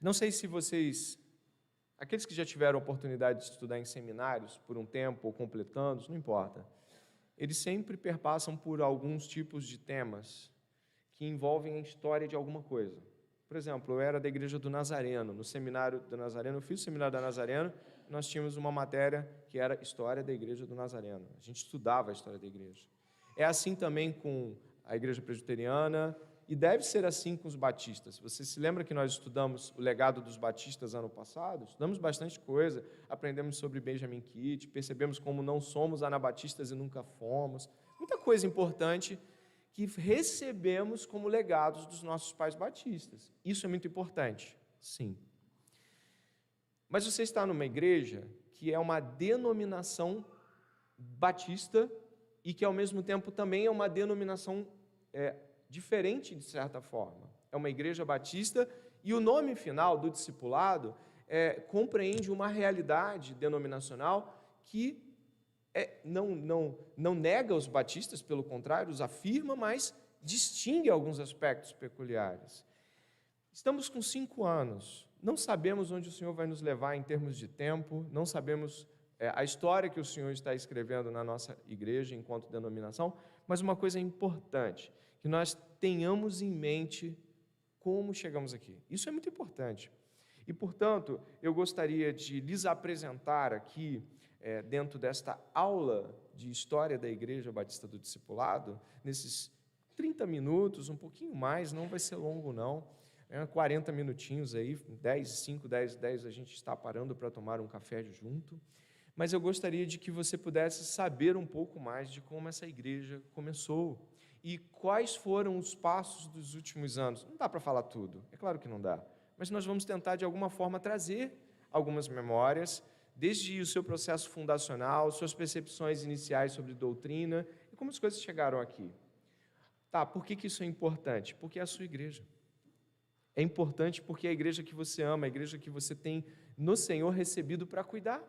Não sei se vocês, aqueles que já tiveram a oportunidade de estudar em seminários por um tempo, ou completando, não importa, eles sempre perpassam por alguns tipos de temas que envolvem a história de alguma coisa. Por exemplo, eu era da Igreja do Nazareno, no seminário do Nazareno, eu fiz o seminário da Nazareno, nós tínhamos uma matéria que era História da Igreja do Nazareno. A gente estudava a história da igreja. É assim também com a Igreja Presbiteriana, e deve ser assim com os batistas. Você se lembra que nós estudamos o legado dos batistas ano passado? Estudamos bastante coisa, aprendemos sobre Benjamin Kitt, percebemos como não somos anabatistas e nunca fomos. Muita coisa importante que recebemos como legados dos nossos pais batistas. Isso é muito importante, sim. Mas você está numa igreja que é uma denominação batista e que, ao mesmo tempo, também é uma denominação diferente, de certa forma. É uma igreja batista e o nome final do discipulado compreende uma realidade denominacional que não nega os batistas, pelo contrário, os afirma, mas distingue alguns aspectos peculiares. Estamos com 5 anos, não sabemos onde o Senhor vai nos levar em termos de tempo, não sabemos a história que o Senhor está escrevendo na nossa igreja enquanto denominação, mas uma coisa importante, que nós tenhamos em mente como chegamos aqui. Isso é muito importante. E, portanto, eu gostaria de lhes apresentar aqui, dentro desta aula de História da Igreja Batista do Discipulado, nesses 30 minutos, um pouquinho mais, não vai ser longo não, 40 minutinhos aí, 10 a gente está parando para tomar um café junto, mas eu gostaria de que você pudesse saber um pouco mais de como essa igreja começou e quais foram os passos dos últimos anos. Não dá para falar tudo, é claro que não dá, mas nós vamos tentar de alguma forma trazer algumas memórias, desde o seu processo fundacional, suas percepções iniciais sobre doutrina e como as coisas chegaram aqui. Tá, por que isso é importante? Porque é a sua igreja. É importante porque é a igreja que você ama, a igreja que você tem no Senhor recebido para cuidar.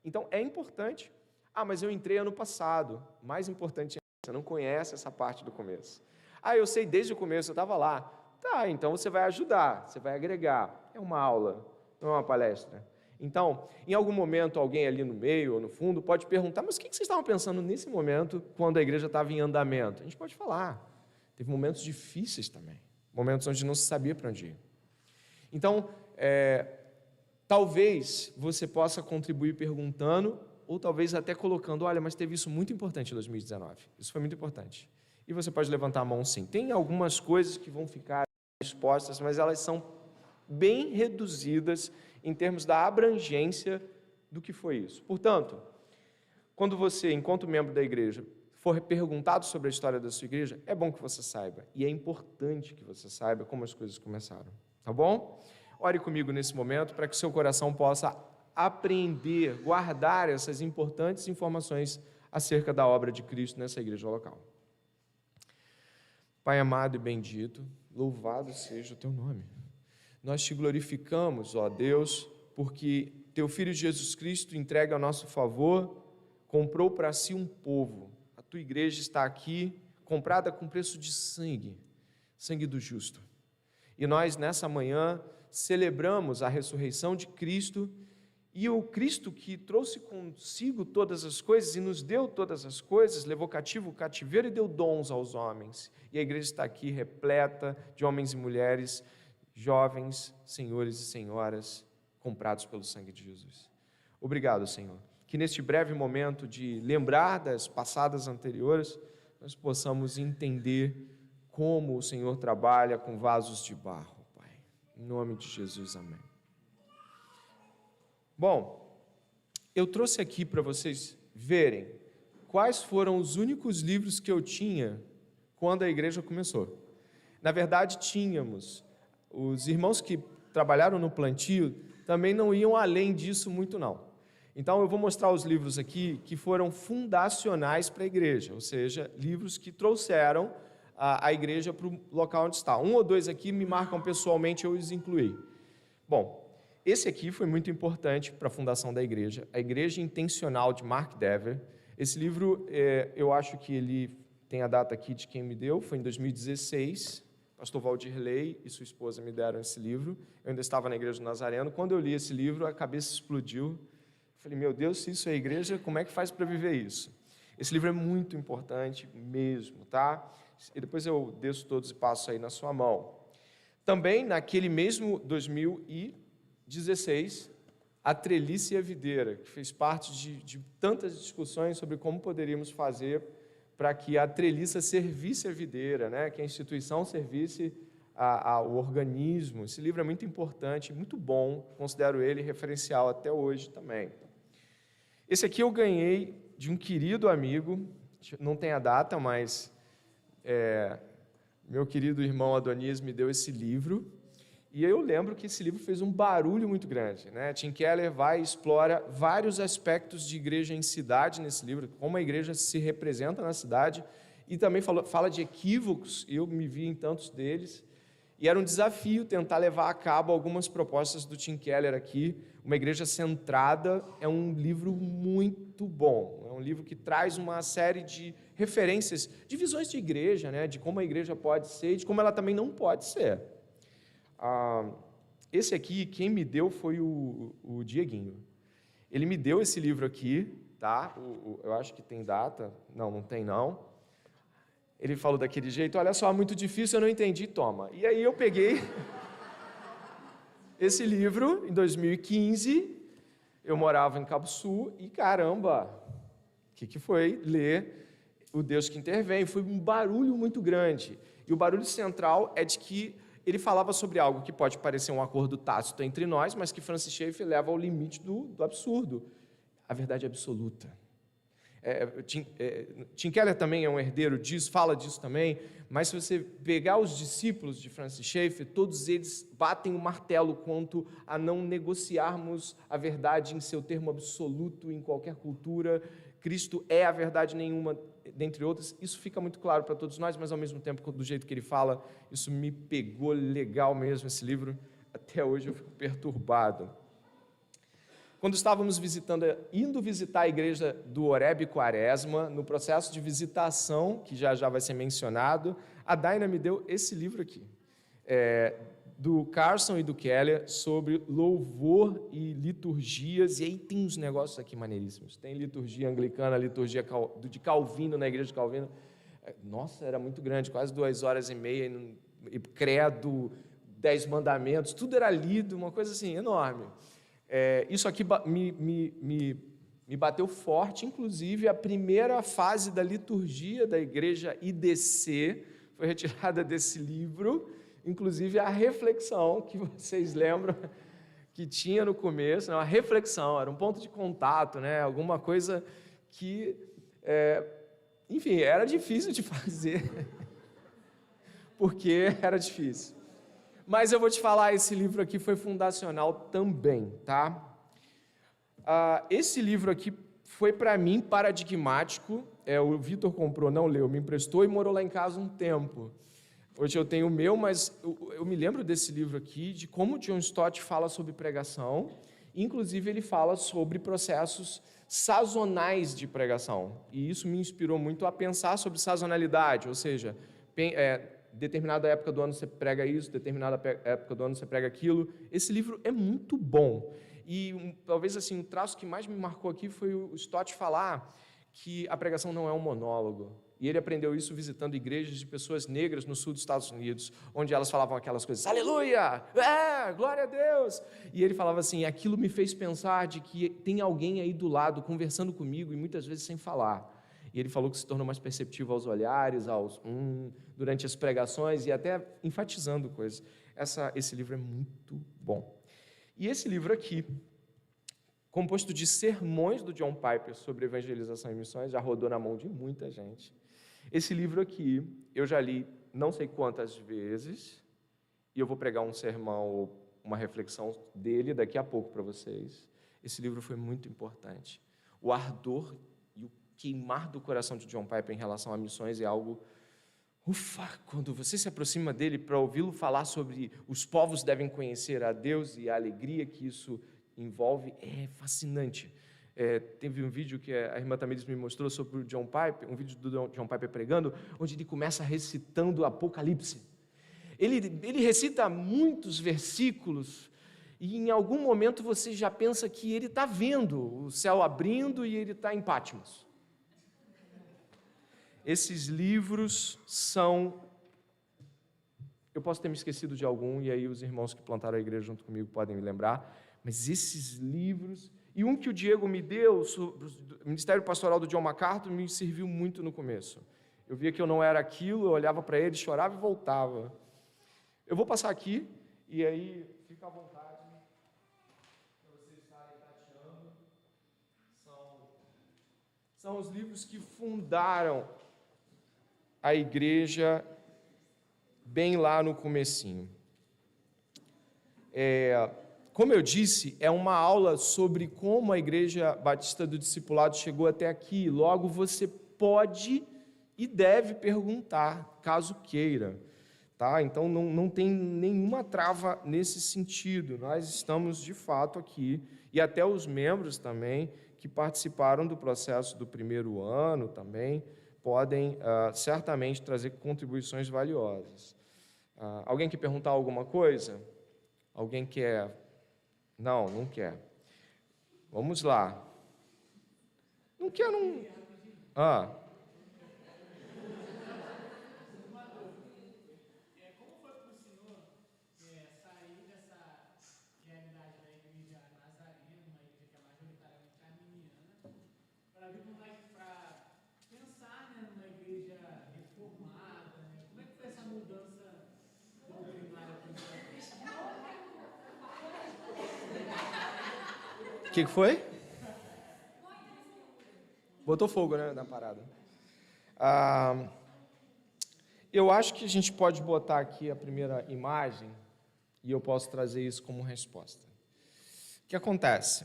Então, é importante. Ah, mas eu entrei ano passado. Mais importante ainda, você não conhece essa parte do começo. Ah, eu sei desde o começo, eu estava lá. Tá, então você vai ajudar, você vai agregar. É uma aula, não é uma palestra. Então, em algum momento, alguém ali no meio ou no fundo pode perguntar, mas o que vocês estavam pensando nesse momento, quando a igreja estava em andamento? A gente pode falar. Teve momentos difíceis também, momentos onde não se sabia para onde ir. Então, talvez você possa contribuir perguntando, ou talvez até colocando, olha, mas teve isso muito importante em 2019, isso foi muito importante. E você pode levantar a mão sim. Tem algumas coisas que vão ficar expostas, mas elas são bem reduzidas em termos da abrangência do que foi isso. Portanto, quando você, enquanto membro da igreja, for perguntado sobre a história da sua igreja, é bom que você saiba, e é importante que você saiba como as coisas começaram, tá bom? Ore comigo nesse momento para que o seu coração possa apreender, guardar essas importantes informações acerca da obra de Cristo nessa igreja local. Pai amado e bendito, louvado seja o teu nome. Nós te glorificamos, ó Deus, porque teu Filho Jesus Cristo entrega a nosso favor, comprou para si um povo. A tua igreja está aqui, comprada com preço de sangue, sangue do justo. E nós, nessa manhã, celebramos a ressurreição de Cristo e o Cristo que trouxe consigo todas as coisas e nos deu todas as coisas, levou cativo o cativeiro e deu dons aos homens. E a igreja está aqui repleta de homens e mulheres, jovens, senhores e senhoras, comprados pelo sangue de Jesus. Obrigado, Senhor. Que neste breve momento de lembrar das passadas anteriores, nós possamos entender como o Senhor trabalha com vasos de barro, Pai. Em nome de Jesus, amém. Bom, eu trouxe aqui para vocês verem quais foram os únicos livros que eu tinha quando a igreja começou. Na verdade, tínhamos. Os irmãos que trabalharam no plantio também não iam além disso muito, não. Então, eu vou mostrar os livros aqui que foram fundacionais para a igreja, ou seja, livros que trouxeram a igreja para o local onde está. 1 ou 2 aqui me marcam pessoalmente, eu os incluí. Bom, esse aqui foi muito importante para a fundação da igreja, A Igreja Intencional, de Mark Dever. Esse livro, eu acho que ele tem a data aqui de quem me deu, foi em 2016, pastor Valdirley e sua esposa me deram esse livro. Eu ainda estava na Igreja do Nazareno. Quando eu li esse livro, a cabeça explodiu. Falei, meu Deus, se isso é igreja, como é que faz para viver isso? Esse livro é muito importante mesmo, tá? E depois eu desço todos e passo aí na sua mão. Também, naquele mesmo 2016, a Trelice e a Videira, que fez parte de tantas discussões sobre como poderíamos fazer para que a treliça servisse a videira, né? Que a instituição servisse ao organismo. Esse livro é muito importante, muito bom, considero ele referencial até hoje também. Esse aqui eu ganhei de um querido amigo, não tem a data, mas meu querido irmão Adonias me deu esse livro, e eu lembro que esse livro fez um barulho muito grande, né? Tim Keller vai e explora vários aspectos de igreja em cidade nesse livro, como a igreja se representa na cidade, e também fala de equívocos, eu me vi em tantos deles, e era um desafio tentar levar a cabo algumas propostas do Tim Keller aqui. Uma Igreja Centrada é um livro muito bom, é um livro que traz uma série de referências, de visões de igreja, né? De como a igreja pode ser e de como ela também não pode ser. Esse aqui, quem me deu foi o Dieguinho. Ele me deu esse livro aqui, tá? Eu acho que tem data. Não tem não. Ele falou daquele jeito, olha só, muito difícil, eu não entendi, toma. E aí eu peguei esse livro, em 2015, eu morava em Cabo Sul, e caramba, o que foi ler O Deus que Intervém? Foi um barulho muito grande. E o barulho central é de que ele falava sobre algo que pode parecer um acordo tácito entre nós, mas que Francis Schaeffer leva ao limite do absurdo. A verdade absoluta. Tim Keller também é um herdeiro disso, fala disso também, mas se você pegar os discípulos de Francis Schaeffer, todos eles batem o martelo quanto a não negociarmos a verdade em seu termo absoluto em qualquer cultura. Cristo é a verdade nenhuma, dentre outras. Isso fica muito claro para todos nós, mas ao mesmo tempo, do jeito que ele fala, isso me pegou legal mesmo, esse livro. Até hoje eu fico perturbado. Quando estávamos indo visitar a igreja do Horebe Quaresma, no processo de visitação, que já vai ser mencionado, a Daina me deu esse livro aqui, do Carson e do Keller, sobre louvor e liturgias, e aí tem uns negócios aqui maneiríssimos. Tem liturgia anglicana, liturgia de Calvino, na igreja de Calvino. Nossa, era muito grande, quase 2h30, e credo, 10 mandamentos, tudo era lido, uma coisa assim, enorme. Isso aqui me bateu forte, inclusive a primeira fase da liturgia da igreja IDC foi retirada desse livro, inclusive a reflexão, que vocês lembram que tinha no começo, né? Uma reflexão, era um ponto de contato, né? Alguma coisa que, enfim, era difícil de fazer, porque era difícil. Mas eu vou te falar, esse livro aqui foi fundacional também, tá? Esse livro aqui foi, para mim, paradigmático. O Vitor comprou, não leu, me emprestou e morou lá em casa um tempo. Hoje eu tenho o meu, mas eu me lembro desse livro aqui, de como John Stott fala sobre pregação. Inclusive, ele fala sobre processos sazonais de pregação. E isso me inspirou muito a pensar sobre sazonalidade, ou seja, determinada época do ano você prega isso, determinada época do ano você prega aquilo. Esse livro é muito bom. E talvez assim, o traço que mais me marcou aqui foi o Stott falar que a pregação não é um monólogo. E ele aprendeu isso visitando igrejas de pessoas negras no sul dos Estados Unidos, onde elas falavam aquelas coisas, aleluia, glória a Deus. E ele falava assim, aquilo me fez pensar de que tem alguém aí do lado conversando comigo e muitas vezes sem falar. E ele falou que se tornou mais perceptivo aos olhares, durante as pregações e até enfatizando coisas. Esse livro é muito bom. E esse livro aqui, composto de sermões do John Piper sobre evangelização e missões, já rodou na mão de muita gente. Esse livro aqui, eu já li não sei quantas vezes, e eu vou pregar um sermão, uma reflexão dele daqui a pouco para vocês. Esse livro foi muito importante. O ardor e o queimar do coração de John Piper em relação a missões é algo... quando você se aproxima dele para ouvi-lo falar sobre os povos devem conhecer a Deus e a alegria que isso envolve, é fascinante. Teve um vídeo que a irmã Tamires me mostrou sobre o John Piper, um vídeo do John Piper pregando, onde ele começa recitando o Apocalipse. Ele recita muitos versículos e em algum momento você já pensa que ele está vendo o céu abrindo e ele está em Patmos. Esses livros são... Eu posso ter me esquecido de algum, e aí os irmãos que plantaram a igreja junto comigo podem me lembrar, mas esses livros... E um que o Diego me deu, o Ministério Pastoral do John MacArthur, me serviu muito no começo. Eu via que eu não era aquilo, eu olhava para ele, chorava e voltava. Eu vou passar aqui, e aí fica à vontade para vocês estarem tateando. São os livros que fundaram a igreja bem lá no comecinho. Como eu disse, é uma aula sobre como a Igreja Batista do Discipulado chegou até aqui. Logo, você pode e deve perguntar, caso queira. Tá? Então, não tem nenhuma trava nesse sentido. Nós estamos, de fato, aqui, e até os membros também, que participaram do processo do primeiro ano também, podem certamente trazer contribuições valiosas. Alguém quer perguntar alguma coisa? Alguém quer... Não quer. Vamos lá. Não quer, não... Como foi para o senhor sair dessa realidade da igreja nazarena, uma igreja que é majoritariamente arminiana, para vir para pensar, né, numa igreja reformada? Né? Como é que foi essa mudança doutrinária para o que foi? Botou fogo, né, na parada. Eu acho que a gente pode botar aqui a primeira imagem e eu posso trazer isso como resposta. O que acontece?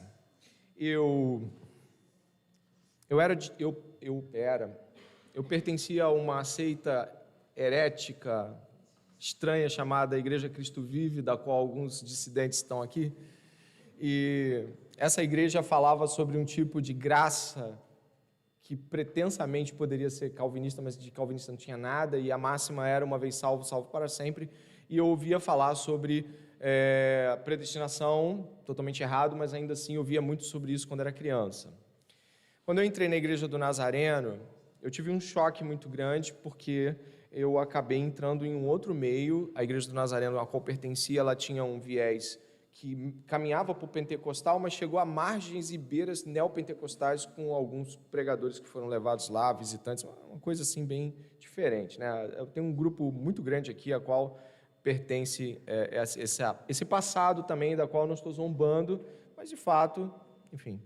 Eu pertencia a uma seita herética estranha chamada Igreja Cristo Vive, da qual alguns dissidentes estão aqui. E essa igreja falava sobre um tipo de graça que pretensamente poderia ser calvinista, mas de calvinista não tinha nada, e a máxima era uma vez salvo, salvo para sempre. E eu ouvia falar sobre predestinação, totalmente errado, mas ainda assim eu ouvia muito sobre isso quando era criança. Quando eu entrei na Igreja do Nazareno, eu tive um choque muito grande, porque eu acabei entrando em um outro meio. A Igreja do Nazareno, a qual pertencia, ela tinha um viés que caminhava para o pentecostal, mas chegou a margens e beiras neopentecostais, com alguns pregadores que foram levados lá, visitantes, uma coisa assim bem diferente, né? Eu tenho um grupo muito grande aqui, a qual pertence esse passado também, da qual eu não estou zombando, mas de fato, enfim.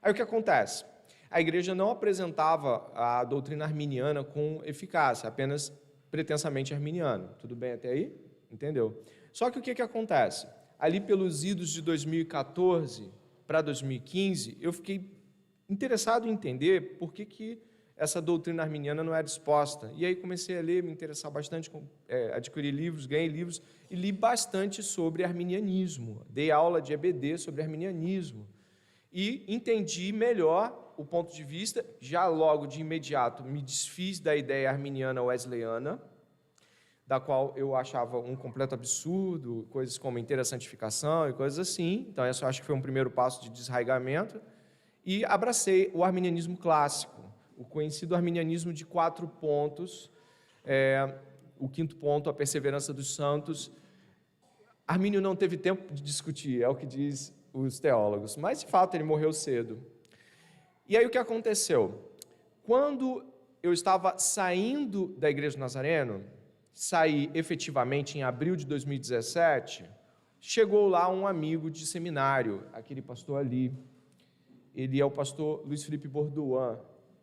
Aí o que acontece? A igreja não apresentava a doutrina arminiana com eficácia, apenas pretensamente arminiana. Tudo bem até aí? Entendeu? Só que o que acontece? Ali pelos idos de 2014 para 2015, eu fiquei interessado em entender por que essa doutrina arminiana não era exposta. E aí comecei a ler, me interessar bastante, adquiri livros, ganhei livros, e li bastante sobre arminianismo. Dei aula de EBD sobre arminianismo. E entendi melhor o ponto de vista, já logo de imediato me desfiz da ideia arminiana wesleyana, da qual eu achava um completo absurdo, coisas como inteira santificação e coisas assim. Então, esse eu acho que foi um primeiro passo de desraigamento. E abracei o arminianismo clássico, o conhecido arminianismo de 4 pontos. O quinto ponto, a perseverança dos santos. Armínio não teve tempo de discutir, é o que diz os teólogos, mas, de fato, ele morreu cedo. E aí, o que aconteceu? Quando eu estava saindo da Igreja do Nazareno, saí efetivamente em abril de 2017, chegou lá um amigo de seminário, aquele pastor ali. Ele é o pastor Luiz Felipe Borduan.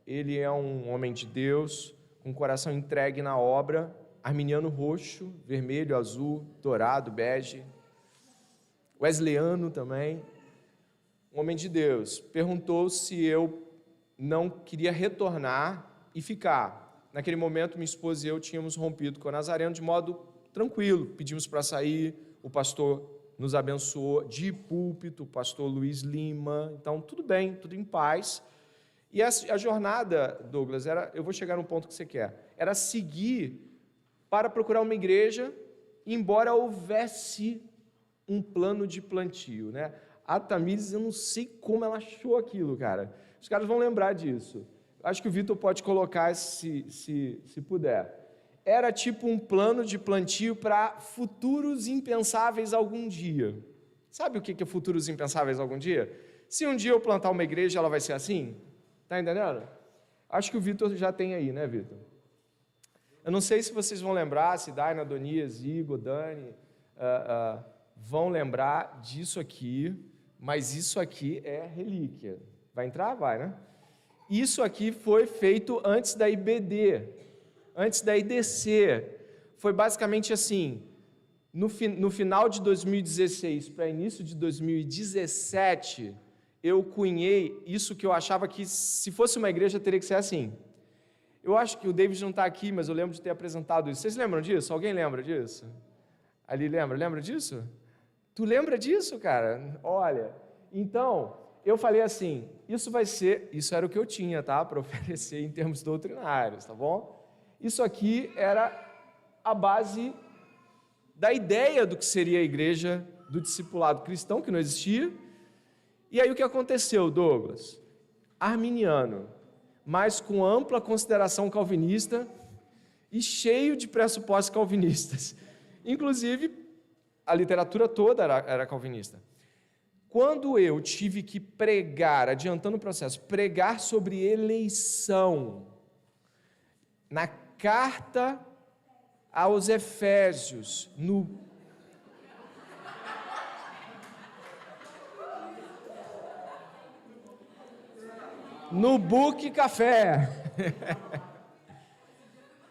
Ele é um homem de Deus, com o coração entregue na obra, arminiano roxo, vermelho, azul, dourado, bege, wesleyano também, um homem de Deus. Perguntou se eu não queria retornar e ficar. Naquele momento, minha esposa e eu tínhamos rompido com o Nazareno de modo tranquilo. Pedimos para sair, o pastor nos abençoou de púlpito, o pastor Luiz Lima. Então, tudo bem, tudo em paz. E a jornada, Douglas, eu vou chegar no ponto que você quer, era seguir para procurar uma igreja embora houvesse um plano de plantio, né? A Tamires, eu não sei como ela achou aquilo, cara. Os caras vão lembrar disso. Acho que o Vitor pode colocar se puder. Era tipo um plano de plantio para futuros impensáveis algum dia. Sabe o que é futuros impensáveis algum dia? Se um dia eu plantar uma igreja, ela vai ser assim? Tá entendendo? Acho que o Vitor já tem aí, né, Vitor? Eu não sei se vocês vão lembrar, se Daina, Adonias, Igor, Dani, vão lembrar disso aqui, mas isso aqui é relíquia. Vai entrar? Vai, né? Isso aqui foi feito antes da IBD, antes da IDC. Foi basicamente assim, no final de 2016 para início de 2017, eu cunhei isso que eu achava que, se fosse uma igreja, teria que ser assim. Eu acho que o David não está aqui, mas eu lembro de ter apresentado isso. Vocês lembram disso? Alguém lembra disso? Ali lembra disso? Tu lembra disso, cara? Olha, então, eu falei assim, isso era o que eu tinha, tá? Para oferecer em termos doutrinários, tá bom? Isso aqui era a base da ideia do que seria a igreja do discipulado cristão, que não existia. E aí o que aconteceu, Douglas? Arminiano, mas com ampla consideração calvinista e cheio de pressupostos calvinistas. Inclusive, a literatura toda era calvinista. Quando eu tive que pregar, adiantando o processo, pregar sobre eleição, na carta aos Efésios, no Book Café.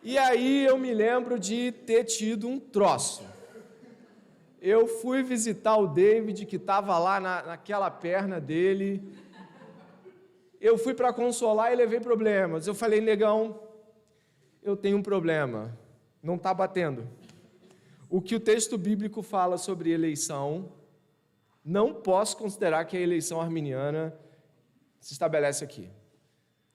E aí eu me lembro de ter tido um troço. Eu fui visitar o David, que estava lá naquela perna dele. Eu fui para consolar e levei problemas. Eu falei, negão, eu tenho um problema. Não está batendo. O que o texto bíblico fala sobre eleição, não posso considerar que a eleição arminiana se estabelece aqui.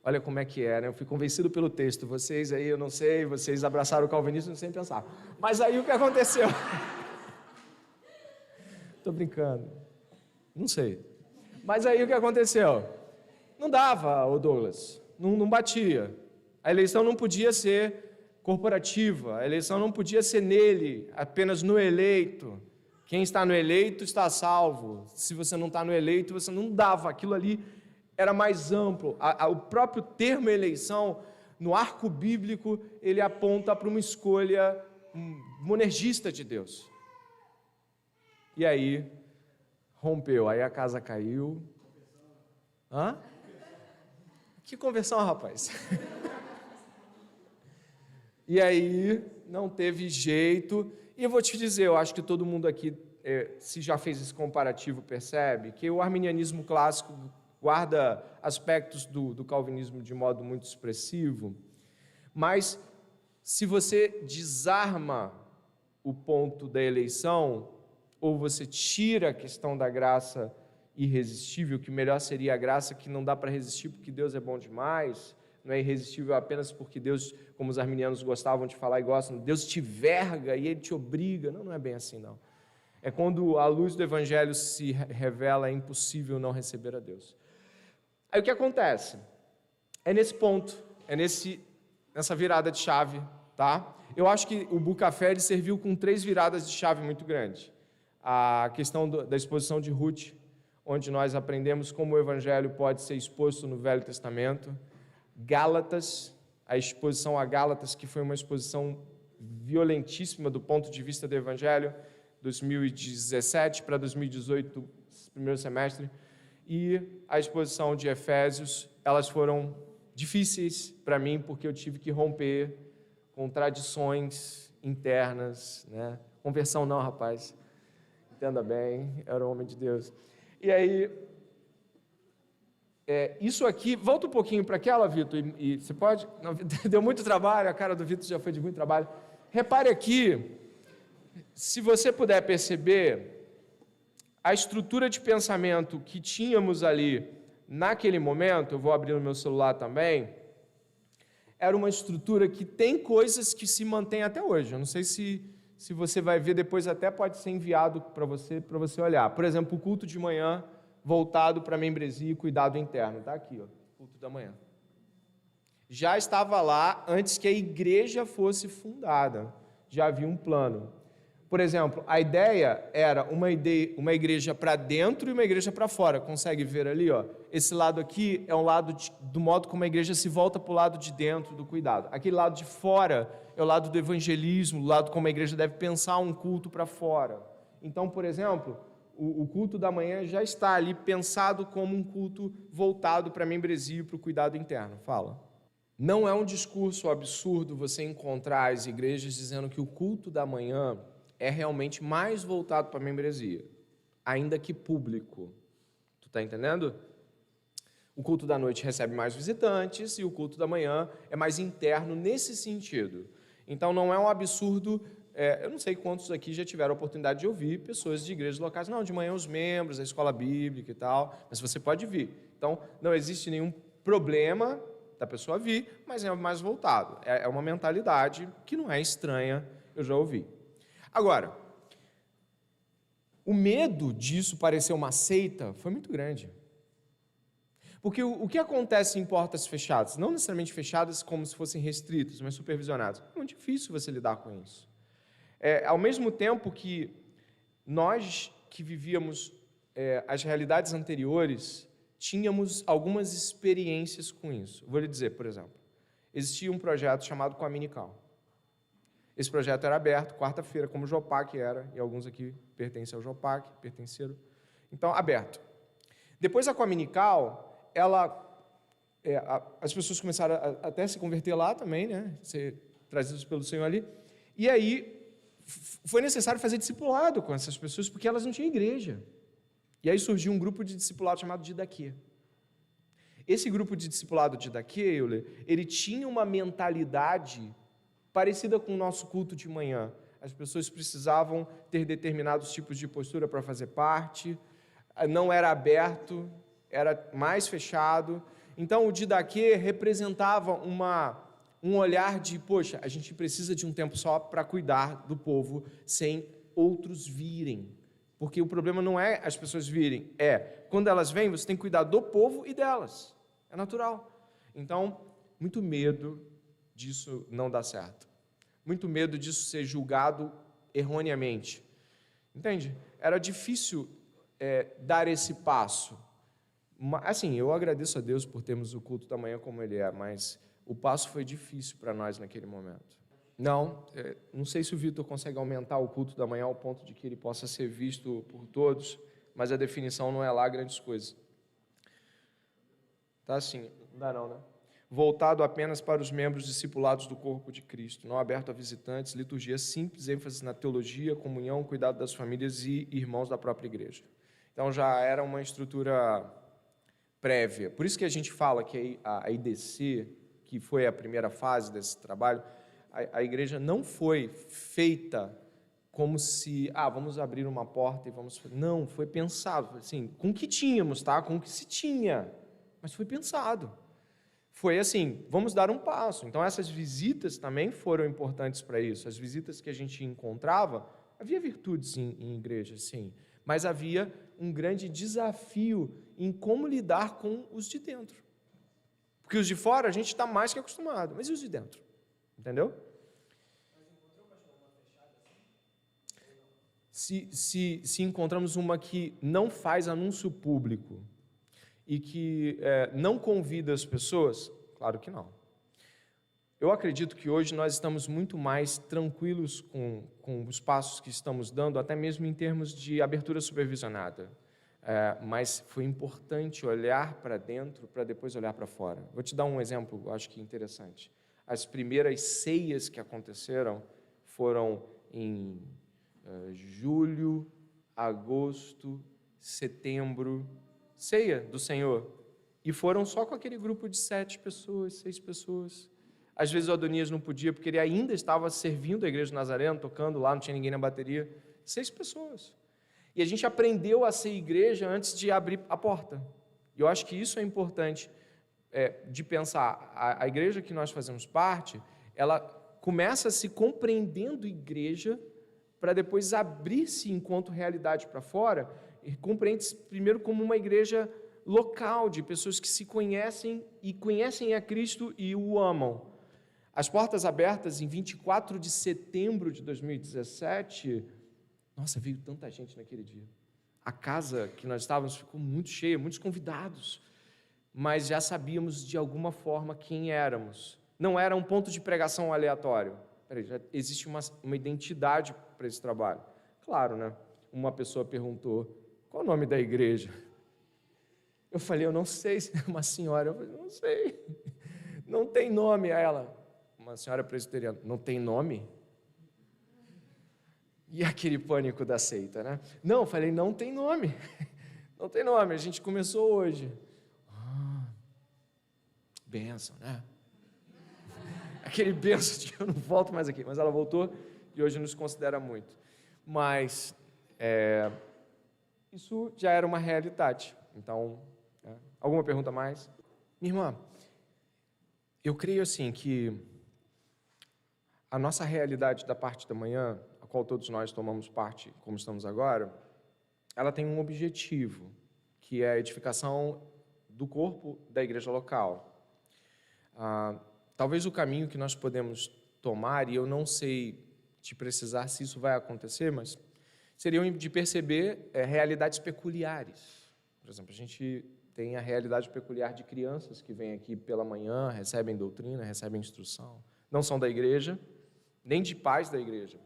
Olha como é que é, né? Eu fui convencido pelo texto. Vocês aí, eu não sei, vocês abraçaram o calvinismo sem pensar. Mas aí o que aconteceu? Estou brincando. Não sei. Mas aí o que aconteceu? Não dava, Douglas. Não batia. A eleição não podia ser corporativa. A eleição não podia ser nele, apenas no eleito. Quem está no eleito está salvo. Se você não está no eleito, você não dava. Aquilo ali era mais amplo. O próprio termo eleição, no arco bíblico, ele aponta para uma escolha monergista de Deus. E aí, rompeu. Aí a casa caiu. Hã? Que conversão, rapaz? E aí, não teve jeito. E eu vou te dizer, eu acho que todo mundo aqui, se já fez esse comparativo, percebe que o arminianismo clássico guarda aspectos do calvinismo de modo muito expressivo, mas se você desarma o ponto da eleição, ou você tira a questão da graça irresistível, que melhor seria a graça que não dá para resistir porque Deus é bom demais, não é irresistível apenas porque Deus, como os arminianos gostavam de falar e gostam, Deus te verga e Ele te obriga. Não é bem assim, não. É quando a luz do Evangelho se revela, é impossível não receber a Deus. Aí o que acontece? É nesse ponto, nessa virada de chave, tá? Eu acho que o Bucafé serviu com 3 viradas de chave muito grandes. A questão da exposição de Ruth, onde nós aprendemos como o Evangelho pode ser exposto no Velho Testamento. Gálatas, a exposição a Gálatas, que foi uma exposição violentíssima do ponto de vista do Evangelho, 2017 para 2018, primeiro semestre, e a exposição de Efésios, elas foram difíceis para mim, porque eu tive que romper com tradições internas, né? Conversão não, rapaz. Entenda bem, era um homem de Deus. E aí, isso aqui, volta um pouquinho para aquela, Vitor, e você pode... Não, deu muito trabalho, a cara do Vitor já foi de muito trabalho. Repare aqui, se você puder perceber, a estrutura de pensamento que tínhamos ali naquele momento, eu vou abrir no meu celular também, era uma estrutura que tem coisas que se mantêm até hoje. Eu não sei se se você vai ver depois, até pode ser enviado para você olhar. Por exemplo, o culto de manhã voltado para a membresia e cuidado interno. Está aqui, ó, culto da manhã. Já estava lá antes que a igreja fosse fundada. Já havia um plano. Por exemplo, a ideia era uma igreja para dentro e uma igreja para fora. Consegue ver ali? Ó? Esse lado aqui é um lado do modo como a igreja se volta para o lado de dentro do cuidado. Aquele lado de fora é o lado do evangelismo, o lado como a igreja deve pensar um culto para fora. Então, por exemplo, o culto da manhã já está ali pensado como um culto voltado para a membresia e para o cuidado interno. Fala. Não é um discurso absurdo você encontrar as igrejas dizendo que o culto da manhã é realmente mais voltado para a membresia, ainda que público. Tu está entendendo? O culto da noite recebe mais visitantes e o culto da manhã é mais interno nesse sentido. Então, não é um absurdo. Eu não sei quantos aqui já tiveram a oportunidade de ouvir pessoas de igrejas locais. Não, de manhã os membros, a escola bíblica e tal, mas você pode vir. Então, não existe nenhum problema da pessoa vir, mas é mais voltado. É uma mentalidade que não é estranha, eu já ouvi. Agora, o medo disso parecer uma seita foi muito grande. Porque o que acontece em portas fechadas? Não necessariamente fechadas como se fossem restritas, mas supervisionadas. É muito difícil você lidar com isso. Ao mesmo tempo que nós que vivíamos as realidades anteriores, tínhamos algumas experiências com isso. Vou lhe dizer, por exemplo, existia um projeto chamado Coaminical. Esse projeto era aberto, quarta-feira, como o Jopac era, e alguns aqui pertencem ao Jopac, pertenceram. Então, aberto. Depois a Coaminical, as pessoas começaram até se converter lá também, né? Ser trazidos pelo Senhor ali. E aí, foi necessário fazer discipulado com essas pessoas, porque elas não tinham igreja. E aí surgiu um grupo de discipulado chamado Didaquê. Esse grupo de discipulado Didaquê, Euler, ele tinha uma mentalidade parecida com o nosso culto de manhã. As pessoas precisavam ter determinados tipos de postura para fazer parte, não era aberto, era mais fechado. Então, o Didaquê representava um olhar de, poxa, a gente precisa de um tempo só para cuidar do povo sem outros virem. Porque o problema não é as pessoas virem, quando elas vêm, você tem que cuidar do povo e delas. É natural. Então, muito medo disso não dar certo. Muito medo disso ser julgado erroneamente. Entende? Era difícil dar esse passo. Assim, eu agradeço a Deus por termos o culto da manhã como ele é, mas o passo foi difícil para nós naquele momento. Não sei se o Vitor consegue aumentar o culto da manhã ao ponto de que ele possa ser visto por todos, mas a definição não é lá grandes coisas. Tá assim, não dá não, né? Voltado apenas para os membros discipulados do corpo de Cristo, não aberto a visitantes, liturgia simples, ênfase na teologia, comunhão, cuidado das famílias e irmãos da própria igreja. Então já era uma estrutura prévia. Por isso que a gente fala que a IDC, que foi a primeira fase desse trabalho, a igreja não foi feita como se, vamos abrir uma porta e vamos... Não, foi pensado, assim, com o que tínhamos, tá? Com o que se tinha, mas foi pensado. Foi assim, vamos dar um passo. Então, essas visitas também foram importantes para isso. As visitas que a gente encontrava, havia virtudes em igreja, sim, mas havia um grande desafio em como lidar com os de dentro. Porque os de fora a gente está mais que acostumado, mas e os de dentro? Entendeu? Se encontramos uma que não faz anúncio público e que não convida as pessoas, claro que não. Eu acredito que hoje nós estamos muito mais tranquilos com os passos que estamos dando, até mesmo em termos de abertura supervisionada. Mas foi importante olhar para dentro para depois olhar para fora. Vou te dar um exemplo, eu acho que interessante. As primeiras ceias que aconteceram foram em julho, agosto, setembro, ceia do Senhor. E foram só com aquele grupo de 7 pessoas, 6 pessoas. Às vezes o Adonias não podia, porque ele ainda estava servindo a igreja de Nazareno, tocando lá, não tinha ninguém na bateria. 6 pessoas. E a gente aprendeu a ser igreja antes de abrir a porta. E eu acho que isso é importante de pensar. A igreja que nós fazemos parte, ela começa se compreendendo igreja para depois abrir-se enquanto realidade para fora, e compreende-se primeiro como uma igreja local, de pessoas que se conhecem e conhecem a Cristo e o amam. As portas abertas em 24 de setembro de 2017, nossa, veio tanta gente naquele dia. A casa que nós estávamos ficou muito cheia, muitos convidados, mas já sabíamos de alguma forma quem éramos. Não era um ponto de pregação aleatório. Peraí, já existe uma identidade para esse trabalho. Claro, né? Uma pessoa perguntou, qual o nome da igreja? Eu falei, eu não sei, uma senhora, eu falei, não sei, não tem nome. A ela, uma senhora presbiteriana, não tem nome? E aquele pânico da seita, né? Não, eu falei, não tem nome, não tem nome, a gente começou hoje. Bênção, né? Aquele bênção de eu não volto mais aqui, mas ela voltou e hoje nos considera muito. Mas isso já era uma realidade. Então, alguma pergunta a mais? Minha irmã, eu creio assim que a nossa realidade da parte da manhã, a qual todos nós tomamos parte, como estamos agora, ela tem um objetivo, que é a edificação do corpo da igreja local. Talvez o caminho que nós podemos tomar, e eu não sei te precisar se isso vai acontecer, mas seriam de perceber realidades peculiares. Por exemplo, a gente tem a realidade peculiar de crianças que vêm aqui pela manhã, recebem doutrina, recebem instrução, não são da igreja, nem de pais da igreja.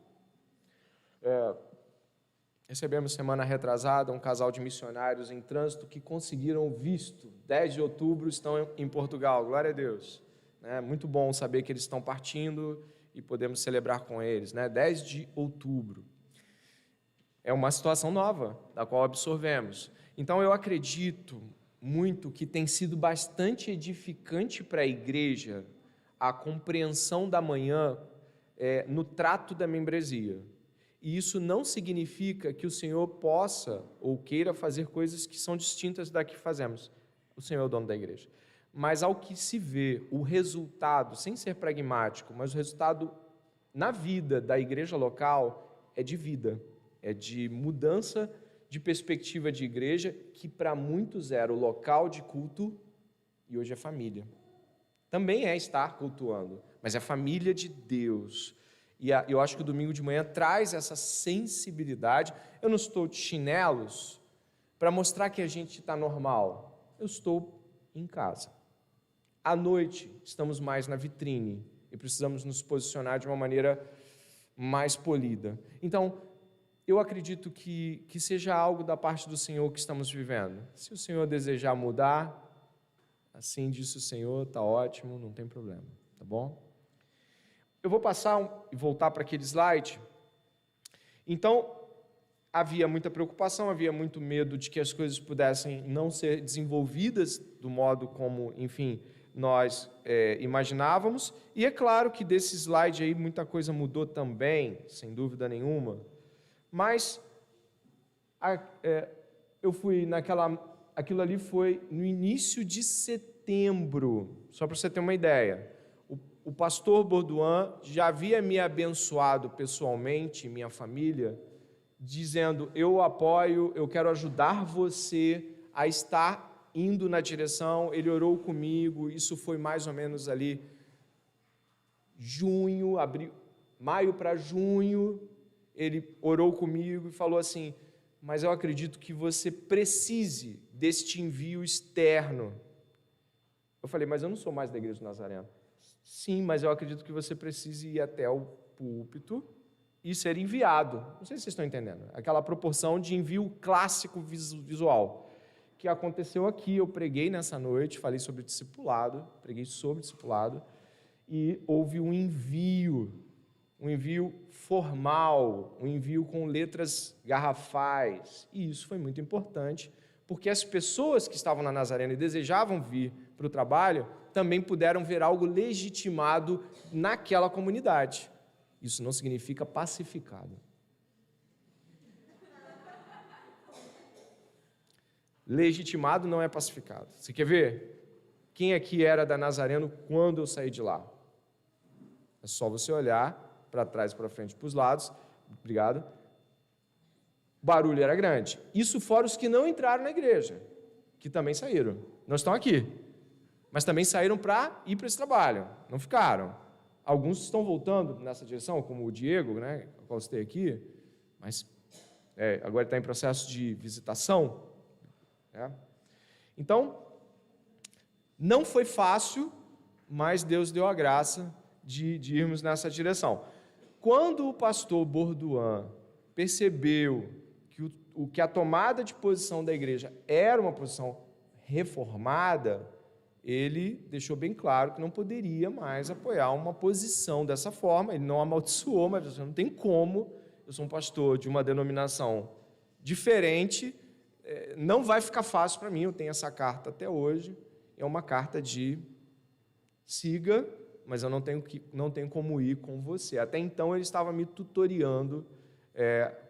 Recebemos semana retrasada um casal de missionários em trânsito que conseguiram visto. 10 de outubro estão em Portugal, glória a Deus. É muito bom saber que eles estão partindo e podemos celebrar com eles. 10 de outubro. É uma situação nova, da qual absorvemos. Então, eu acredito muito que tem sido bastante edificante para a igreja a compreensão da manhã no trato da membresia. E isso não significa que o Senhor possa ou queira fazer coisas que são distintas da que fazemos. O Senhor é o dono da igreja. Mas ao que se vê, o resultado, sem ser pragmático, mas o resultado na vida da igreja local é de vida, é de mudança de perspectiva de igreja, que para muitos era o local de culto e hoje é família. Também é estar cultuando, mas é família de Deus. E eu acho que o domingo de manhã traz essa sensibilidade. Eu não estou de chinelos para mostrar que a gente está normal. Eu estou em casa. À noite, estamos mais na vitrine e precisamos nos posicionar de uma maneira mais polida. Então, eu acredito que seja algo da parte do Senhor que estamos vivendo. Se o Senhor desejar mudar, assim disse o Senhor, está ótimo, não tem problema, tá bom? Eu vou passar e voltar para aquele slide. Então, havia muita preocupação, havia muito medo de que as coisas pudessem não ser desenvolvidas do modo como, enfim, nós imaginávamos. E é claro que desse slide aí muita coisa mudou também, sem dúvida nenhuma. Mas eu fui aquilo ali foi no início de setembro, só para você ter uma ideia. O pastor Borduan já havia me abençoado pessoalmente, minha família, dizendo, eu apoio, eu quero ajudar você a estar indo na direção. Ele orou comigo, isso foi mais ou menos ali junho, abril, maio para junho, ele orou comigo e falou assim, mas eu acredito que você precise deste envio externo. Eu falei, mas eu não sou mais da Igreja do Nazareno. Sim, mas eu acredito que você precise ir até o púlpito e ser enviado. Não sei se vocês estão entendendo. Aquela proporção de envio clássico visual que aconteceu aqui. Eu preguei nessa noite, falei sobre discipulado, preguei sobre discipulado, e houve um envio formal, um envio com letras garrafais. E isso foi muito importante, porque as pessoas que estavam na Nazareno e desejavam vir para o trabalho também puderam ver algo legitimado naquela comunidade. Isso não significa pacificado. Legitimado não é pacificado. Você quer ver? Quem aqui era da Nazareno quando eu saí de lá? É só você olhar para trás, para frente, para os lados, Obrigado. O barulho era grande. Isso fora os que não entraram na igreja, que também saíram. Não estão aqui, mas também saíram para ir para esse trabalho. Não ficaram. Alguns estão voltando nessa direção, como o Diego, né, o qual citei aqui, mas agora está em processo de visitação. Né? Então, não foi fácil, mas Deus deu a graça de irmos nessa direção. Quando o pastor Borduan percebeu que a tomada de posição da igreja era uma posição reformada, ele deixou bem claro que não poderia mais apoiar uma posição dessa forma. Ele não amaldiçoou, mas não tem como. Eu sou um pastor de uma denominação diferente, não vai ficar fácil para mim. Eu tenho essa carta até hoje. É uma carta de siga, mas eu não tenho como ir com você. Até então, ele estava me tutoriando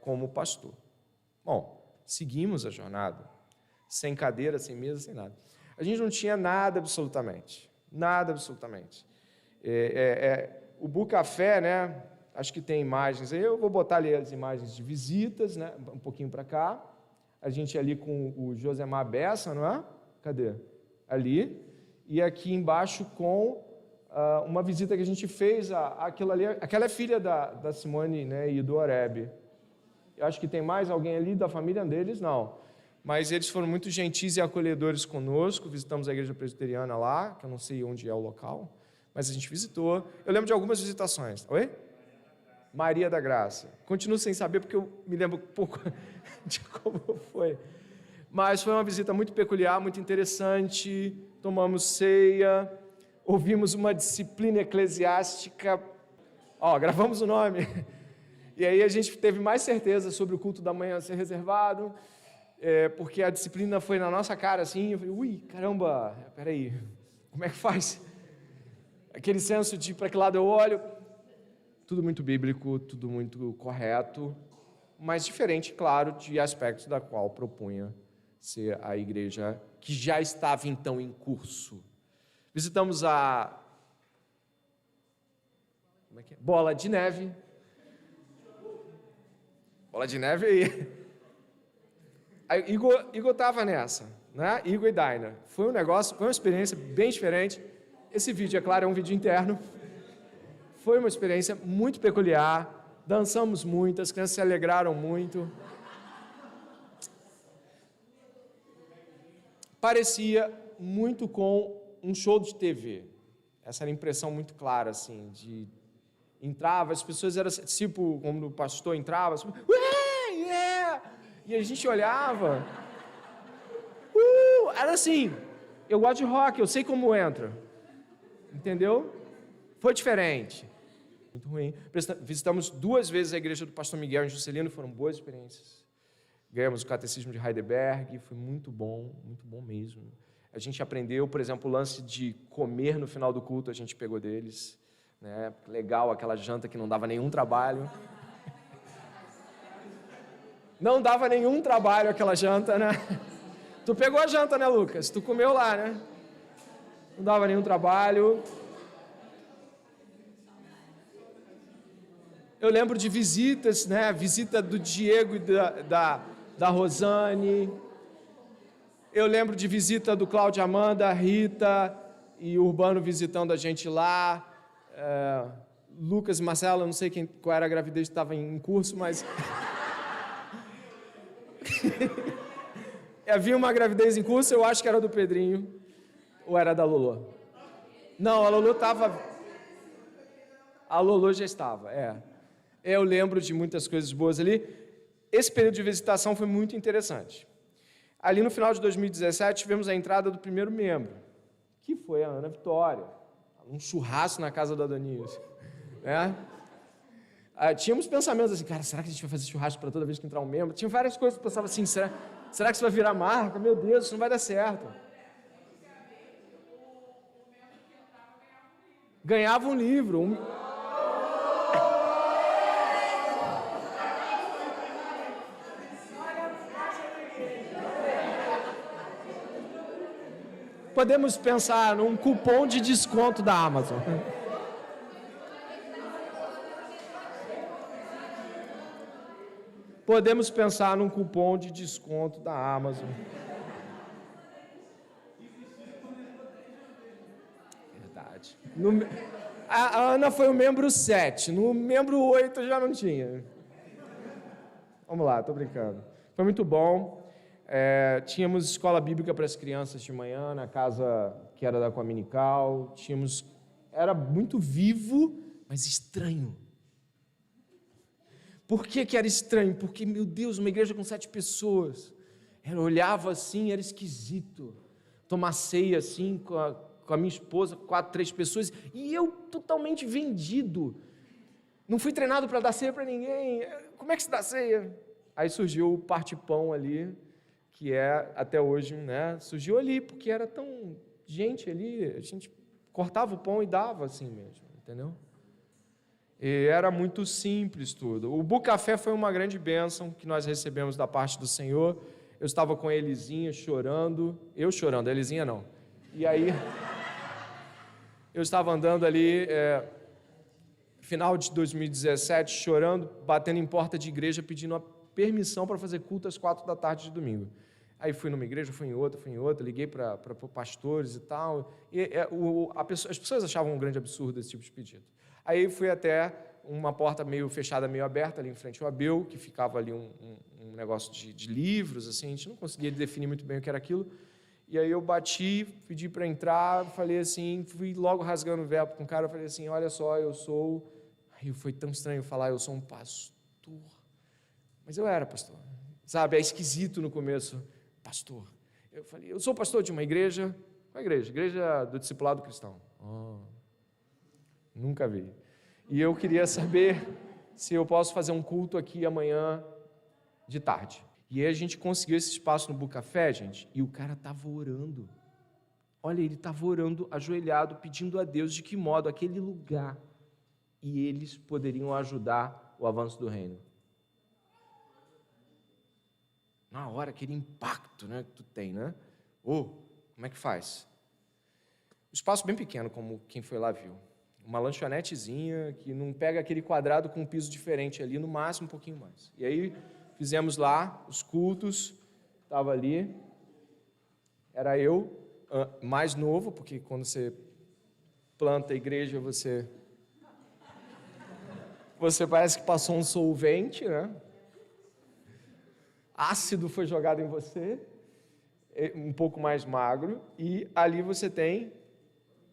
como pastor. Bom, seguimos a jornada, sem cadeira, sem mesa, sem nada. A gente não tinha nada absolutamente, nada absolutamente. O Bucafé, né, acho que tem imagens aí, eu vou botar ali as imagens de visitas, né, um pouquinho para cá. A gente ali com o Josemar Bessa, não é? Cadê? Ali. E aqui embaixo com uma visita que a gente fez, aquela é filha da Simone, né, e do Oreb. Eu acho que tem mais alguém ali da família deles, não. Mas eles foram muito gentis e acolhedores conosco. Visitamos a igreja presbiteriana lá, que eu não sei onde é o local, mas a gente visitou. Eu lembro de algumas visitações. Oi? Maria da Graça. Continuo sem saber, porque eu me lembro pouco de como foi. Mas foi uma visita muito peculiar, muito interessante. Tomamos ceia, ouvimos uma disciplina eclesiástica. Gravamos o nome. E aí a gente teve mais certeza sobre o culto da manhã ser reservado, porque a disciplina foi na nossa cara assim. Eu falei, ui, caramba, peraí, como é que faz? Aquele senso de para que lado eu olho. Tudo muito bíblico, tudo muito correto, mas diferente, claro, de aspectos da qual propunha ser a igreja que já estava então em curso. Visitamos a Bola de Neve. Bola de Neve aí. Igor estava nessa, né? Igor e Daina. Foi uma experiência bem diferente. Esse vídeo, é claro, é um vídeo interno. Foi uma experiência muito peculiar. Dançamos muito, as crianças se alegraram muito. Parecia muito com um show de TV. Essa era a impressão muito clara, assim, entrava, as pessoas eram tipo, como o pastor entrava, assim, e a gente olhava, era assim, eu gosto de rock, eu sei como entra, entendeu? Foi diferente, muito ruim. Visitamos 2 vezes a igreja do pastor Miguel em Juscelino, foram boas experiências. Ganhamos o catecismo de Heidelberg, foi muito bom mesmo. A gente aprendeu, por exemplo, o lance de comer no final do culto, a gente pegou deles. Né? Legal, aquela janta que não dava nenhum trabalho. Não dava nenhum trabalho aquela janta, né? Tu pegou a janta, né, Lucas? Tu comeu lá, né? Não dava nenhum trabalho. Eu lembro de visitas, né? Visita do Diego e da Rosane. Eu lembro de visita do Cláudio Amanda, Rita e Urbano visitando a gente lá. Lucas e Marcela, não sei qual era a gravidez que estava em curso, mas... Havia uma gravidez em curso, eu acho que era do Pedrinho, ou era da Lolo? Não, a Lolo estava... A Lolo já estava, Eu lembro de muitas coisas boas ali. Esse período de visitação foi muito interessante. Ali no final de 2017, tivemos a entrada do primeiro membro, que foi a Ana Vitória. Um churrasco na casa da Denise. Né? Tínhamos pensamentos assim, cara, será que a gente vai fazer churrasco para toda vez que entrar um membro? Tinha várias coisas que eu pensava assim, será que isso vai virar marca? Meu Deus, isso não vai dar certo. Ganhava um livro. Podemos pensar num cupom de desconto da Amazon. Podemos pensar num cupom de desconto da Amazon. Verdade. A Ana foi o membro 7, no membro 8 já não tinha. Vamos lá, tô brincando. Foi muito bom. Tínhamos escola bíblica para as crianças de manhã, na casa que era da Coaminical. Era muito vivo, mas estranho. Por que era estranho? Porque, meu Deus, uma igreja com 7 pessoas. Eu olhava assim, era esquisito. Tomar ceia assim, com a minha esposa, 3 pessoas, e eu totalmente vendido. Não fui treinado para dar ceia para ninguém. Como é que se dá ceia? Aí surgiu o parte-pão ali, que é, até hoje, né? Surgiu ali, porque era tão gente ali, a gente cortava o pão e dava assim mesmo, entendeu? E era muito simples tudo. O Bucafé foi uma grande bênção que nós recebemos da parte do Senhor. Eu estava com a Elisinha chorando, a Elisinha não. E aí, eu estava andando ali, final de 2017, chorando, batendo em porta de igreja, pedindo a permissão para fazer culto às 4 da tarde de domingo. Aí fui numa igreja, fui em outra, liguei para pastores e tal. E as pessoas achavam um grande absurdo esse tipo de pedido. Aí fui até uma porta meio fechada, meio aberta, ali em frente ao Abel, que ficava ali um negócio de livros, assim, a gente não conseguia definir muito bem o que era aquilo. E aí eu bati, pedi para entrar, falei assim, fui logo rasgando o verbo com o cara, eu falei assim, olha só, eu sou... Aí foi tão estranho falar, eu sou um pastor. Mas eu era pastor, sabe? É esquisito no começo, pastor. Eu falei, eu sou pastor de uma igreja. Qual igreja? Igreja do Discipulado Cristão. Nunca vi. E eu queria saber se eu posso fazer um culto aqui amanhã de tarde. E aí a gente conseguiu esse espaço no Bucafé, gente, e o cara estava orando. Olha, ele estava orando, ajoelhado, pedindo a Deus de que modo aquele lugar e eles poderiam ajudar o avanço do reino. Na hora, aquele impacto, né, que tu tem, né? Como é que faz? Um espaço bem pequeno, como quem foi lá viu. Uma lanchonetezinha que não pega aquele quadrado com um piso diferente ali, no máximo um pouquinho mais. E aí fizemos lá os cultos, estava ali, era eu, mais novo, porque quando você planta a igreja, você parece que passou um solvente, né? Ácido foi jogado em você, um pouco mais magro, e ali você tem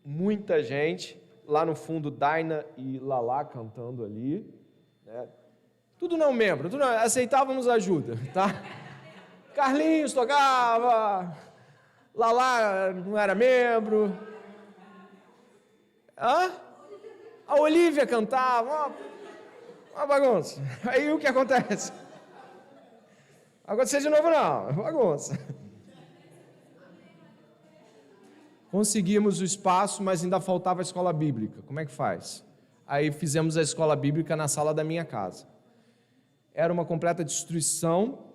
muita gente, lá no fundo Daina e Lala cantando ali, né? Tudo não membro, tudo não, aceitávamos ajuda, tá? Carlinhos tocava, Lala não era membro, a Olívia cantava, uma bagunça. Aí o que acontece? Não acontecer de novo não, é bagunça. Conseguimos o espaço, mas ainda faltava a escola bíblica. Como é que faz? Aí fizemos a escola bíblica na sala da minha casa. Era uma completa destruição,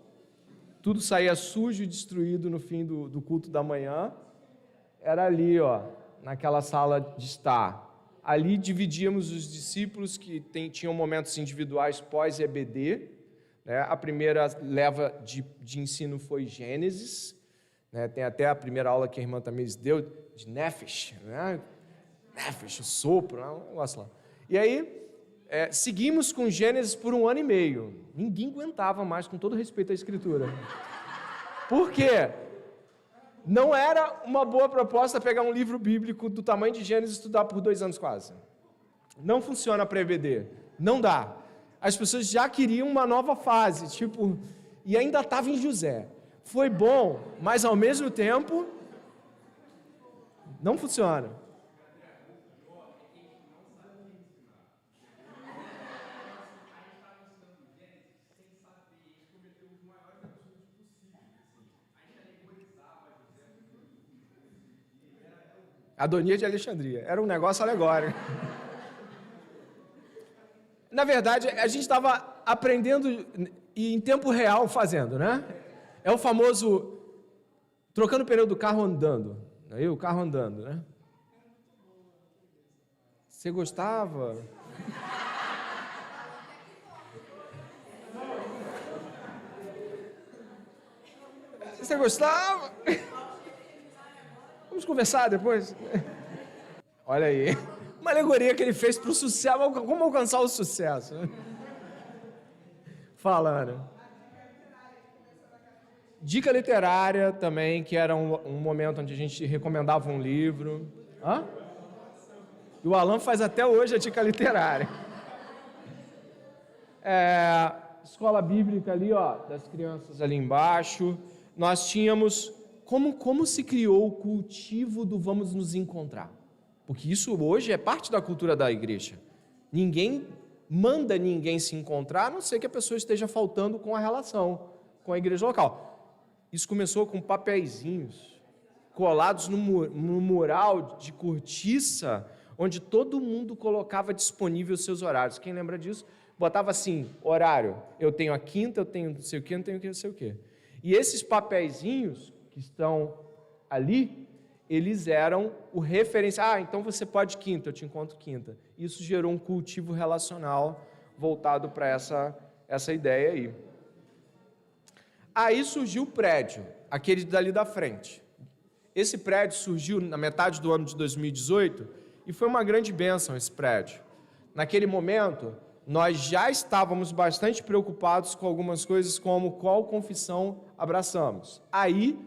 tudo saía sujo e destruído no fim do culto da manhã. Era ali, naquela sala de estar. Ali dividíamos os discípulos que tinham momentos individuais pós-EBD. Né? A primeira leva de ensino foi Gênesis. Né? Tem até a primeira aula que a irmã Tamires deu, de Nefesh. Né? Nefesh, o sopro, um negócio lá. E aí, seguimos com Gênesis por 1 ano e meio. Ninguém aguentava mais, com todo respeito à Escritura. Por quê? Não era uma boa proposta pegar um livro bíblico do tamanho de Gênesis e estudar por 2 anos quase. Não funciona para EBD. Não dá. As pessoas já queriam uma nova fase, e ainda estava em José. Foi bom, mas ao mesmo tempo, não funciona. Adonia de Alexandria. Era um negócio alegórico. Na verdade, a gente estava aprendendo e em tempo real fazendo, né? É o famoso trocando o pneu do carro andando. Aí o carro andando, né? Você gostava? Você gostava? Vamos conversar depois? Olha aí. Uma alegoria que ele fez para o sucesso. Como alcançar o sucesso? Fala, Ana. Dica literária também, que era um momento onde a gente recomendava um livro. Hã? E o Alan faz até hoje a dica literária. Escola bíblica ali, ó, das crianças ali embaixo. Nós tínhamos como se criou o cultivo do vamos nos encontrar. Porque isso hoje é parte da cultura da igreja. Ninguém manda ninguém se encontrar, a não ser que a pessoa esteja faltando com a relação com a igreja local. Isso começou com papeizinhos colados no mural de cortiça, onde todo mundo colocava disponível os seus horários. Quem lembra disso? Botava assim, horário, eu tenho a quinta, eu tenho não sei o quê, eu tenho não sei o quê. E esses papeizinhos que estão ali, eles eram o referencial. Então você pode quinta, eu te encontro quinta. Isso gerou um cultivo relacional voltado para essa ideia aí. Aí surgiu o prédio, aquele dali da frente. Esse prédio surgiu na metade do ano de 2018 e foi uma grande bênção esse prédio. Naquele momento, nós já estávamos bastante preocupados com algumas coisas, como qual confissão abraçamos. Aí,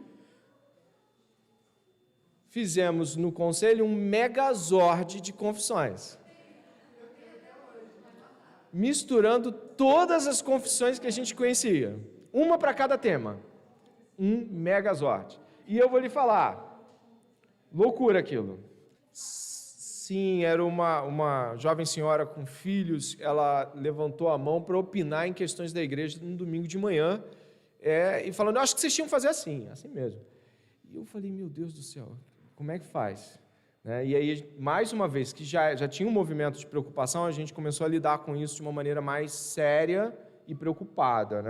fizemos no conselho um megazord de confissões, misturando todas as confissões que a gente conhecia, uma para cada tema, um megazord. E eu vou lhe falar, loucura aquilo. Sim, era uma jovem senhora com filhos, ela levantou a mão para opinar em questões da igreja no domingo de manhã, e falando, eu acho que vocês tinham que fazer assim mesmo. E eu falei, meu Deus do céu, como é que faz? E aí, mais uma vez, que já tinha um movimento de preocupação, a gente começou a lidar com isso de uma maneira mais séria e preocupada.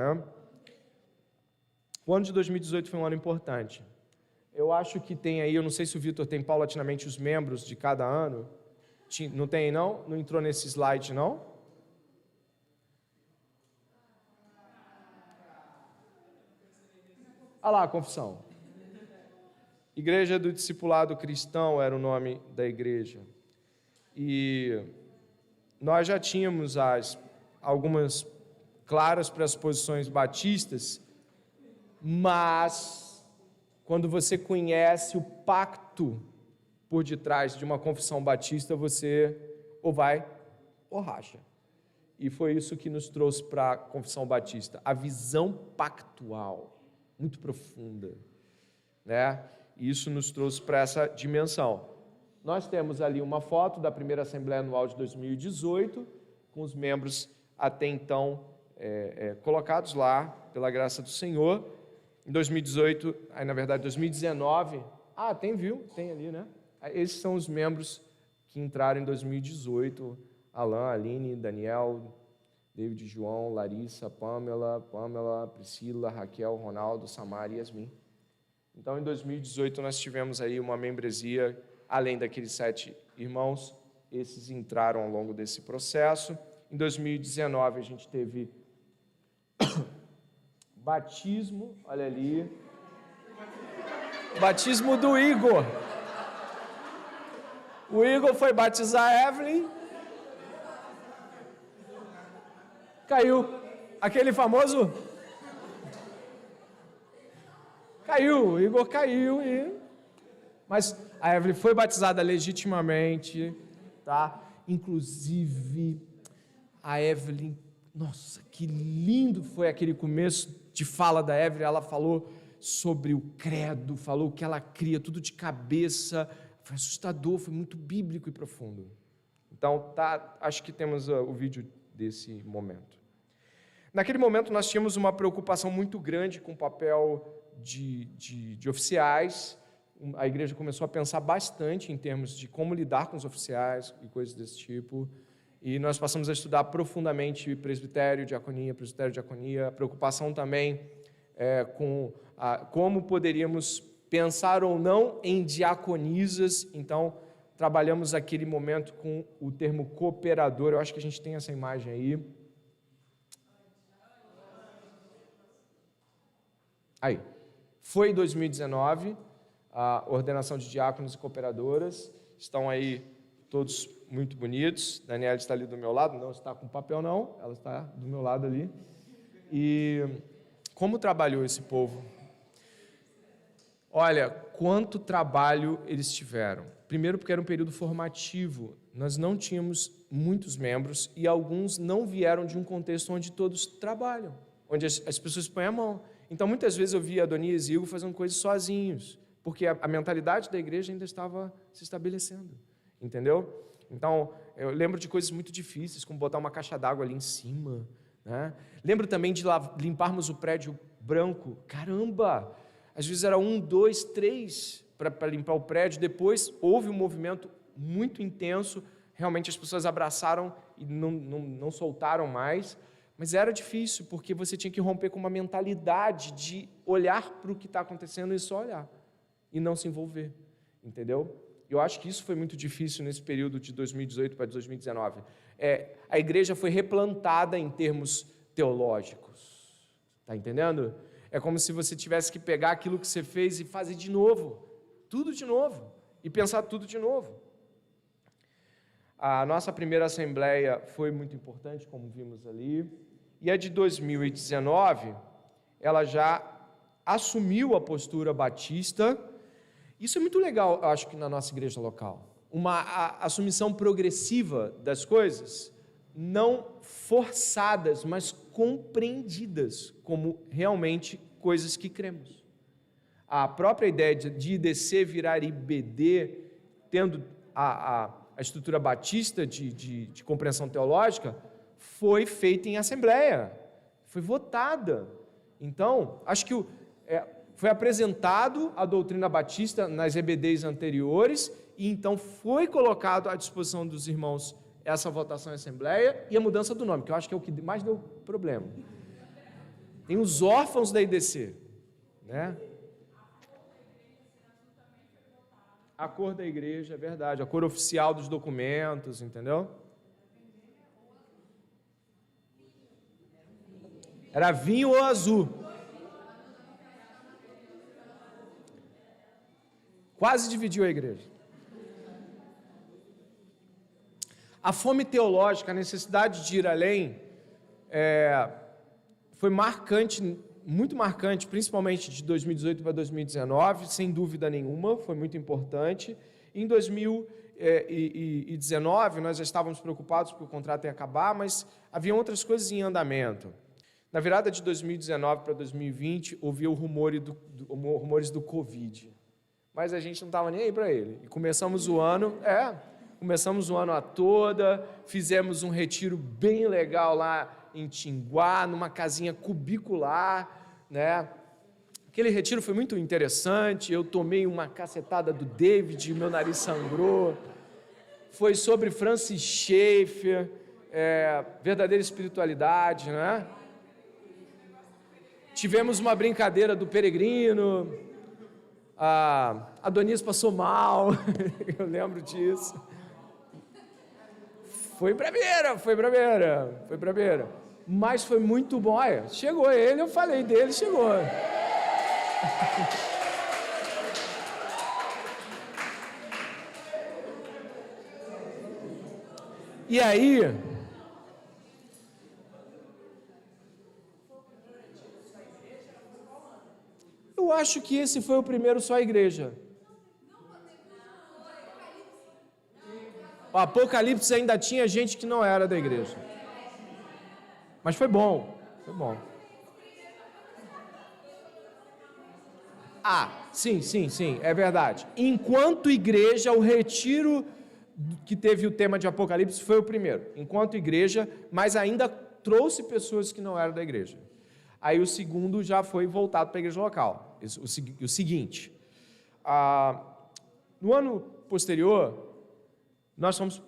O ano de 2018 foi um ano importante. Eu acho que tem aí, eu não sei se o Vitor tem paulatinamente os membros de cada ano. Não tem, não? Não entrou nesse slide, não? Olha lá a confissão. Igreja do Discipulado Cristão era o nome da igreja. E nós já tínhamos algumas claras pressuposições batistas, mas quando você conhece o pacto por detrás de uma confissão batista, você ou vai ou racha. E foi isso que nos trouxe para a confissão batista, a visão pactual, muito profunda, E isso nos trouxe para essa dimensão. Nós temos ali uma foto da primeira Assembleia Anual de 2018, com os membros até então colocados lá, pela graça do Senhor. Em 2018, aí na verdade 2019, tem ali, Esses são os membros que entraram em 2018, Alan, Aline, Daniel, David, João, Larissa, Pamela, Priscila, Raquel, Ronaldo, Samara e Yasmin. Então, em 2018, nós tivemos aí uma membresia, além daqueles 7 irmãos, esses entraram ao longo desse processo. Em 2019, a gente teve batismo, olha ali, batismo do Igor. O Igor foi batizar a Evelyn, caiu, aquele famoso, caiu, o Igor caiu, mas a Evelyn foi batizada legitimamente, Inclusive, a Evelyn, nossa, que lindo foi aquele começo de fala da Evelyn, ela falou sobre o credo, falou o que ela cria, tudo de cabeça, foi assustador, foi muito bíblico e profundo. Então, acho que temos o vídeo desse momento. Naquele momento, nós tínhamos uma preocupação muito grande com o papel de oficiais. A igreja começou a pensar bastante em termos de como lidar com os oficiais e coisas desse tipo. E nós passamos a estudar profundamente presbitério, diaconia, preocupação também com como poderíamos pensar ou não em diaconisas. Então, trabalhamos aquele momento com o termo cooperador. Eu acho que a gente tem essa imagem aí. Aí. Foi em 2019, a ordenação de diáconos e cooperadoras. Estão aí todos muito bonitos. Daniela está ali do meu lado, não está com papel não, ela está do meu lado ali. E como trabalhou esse povo? Olha, quanto trabalho eles tiveram. Primeiro porque era um período formativo, nós não tínhamos muitos membros e alguns não vieram de um contexto onde todos trabalham, onde as pessoas põem a mão. Então, muitas vezes eu via Adonias e Igor fazendo coisas sozinhos, porque a mentalidade da igreja ainda estava se estabelecendo, entendeu? Então, eu lembro de coisas muito difíceis, como botar uma caixa d'água ali em cima, né? Lembro também de limparmos o prédio branco. Caramba! Às vezes era 1, 2, 3 para limpar o prédio. Depois houve um movimento muito intenso, realmente as pessoas abraçaram e não soltaram mais, mas era difícil, porque você tinha que romper com uma mentalidade de olhar para o que está acontecendo e só olhar, e não se envolver, entendeu? Eu acho que isso foi muito difícil nesse período de 2018 para 2019. A igreja foi replantada em termos teológicos, está entendendo? É como se você tivesse que pegar aquilo que você fez e fazer de novo, tudo de novo, e pensar tudo de novo. A nossa primeira assembleia foi muito importante, como vimos ali, e a de 2019, ela já assumiu a postura batista. Isso é muito legal, eu acho, que na nossa igreja local. Uma assumição progressiva das coisas, não forçadas, mas compreendidas como realmente coisas que cremos. A própria ideia de IDC virar IBD, tendo a estrutura batista de compreensão teológica, foi feita em assembleia, foi votada. Então, acho que foi apresentado a doutrina batista nas EBDs anteriores, e então foi colocado à disposição dos irmãos essa votação em assembleia e a mudança do nome, que eu acho que é o que mais deu problema. Tem os órfãos da IDC, né? A cor da igreja, é verdade, a cor oficial dos documentos, entendeu? Era vinho ou azul. Quase dividiu a igreja. A fome teológica, a necessidade de ir além, foi marcante, muito marcante, principalmente de 2018 para 2019, sem dúvida nenhuma, foi muito importante. Em 2019, nós já estávamos preocupados porque o contrato ia acabar, mas havia outras coisas em andamento. Na virada de 2019 para 2020, havia rumores do Covid, mas a gente não estava nem aí para ele. E começamos o ano a toda, fizemos um retiro bem legal lá em Tinguá, numa casinha cubicular, né? Aquele retiro foi muito interessante, eu tomei uma cacetada do David, meu nariz sangrou, foi sobre Francis Schaeffer, verdadeira espiritualidade, né? Tivemos uma brincadeira do peregrino, a Adonias passou mal, eu lembro disso. Foi brabeira, mas foi muito bom. Olha, chegou ele, eu falei dele, chegou. E aí, eu acho que esse foi o primeiro só a igreja. O Apocalipse ainda tinha gente que não era da igreja. Mas foi bom, foi bom. Sim, é verdade. Enquanto igreja, o retiro que teve o tema de Apocalipse foi o primeiro. Enquanto igreja, mas ainda trouxe pessoas que não eram da igreja. Aí o segundo já foi voltado para a igreja local. O seguinte, no ano posterior, nós fomos,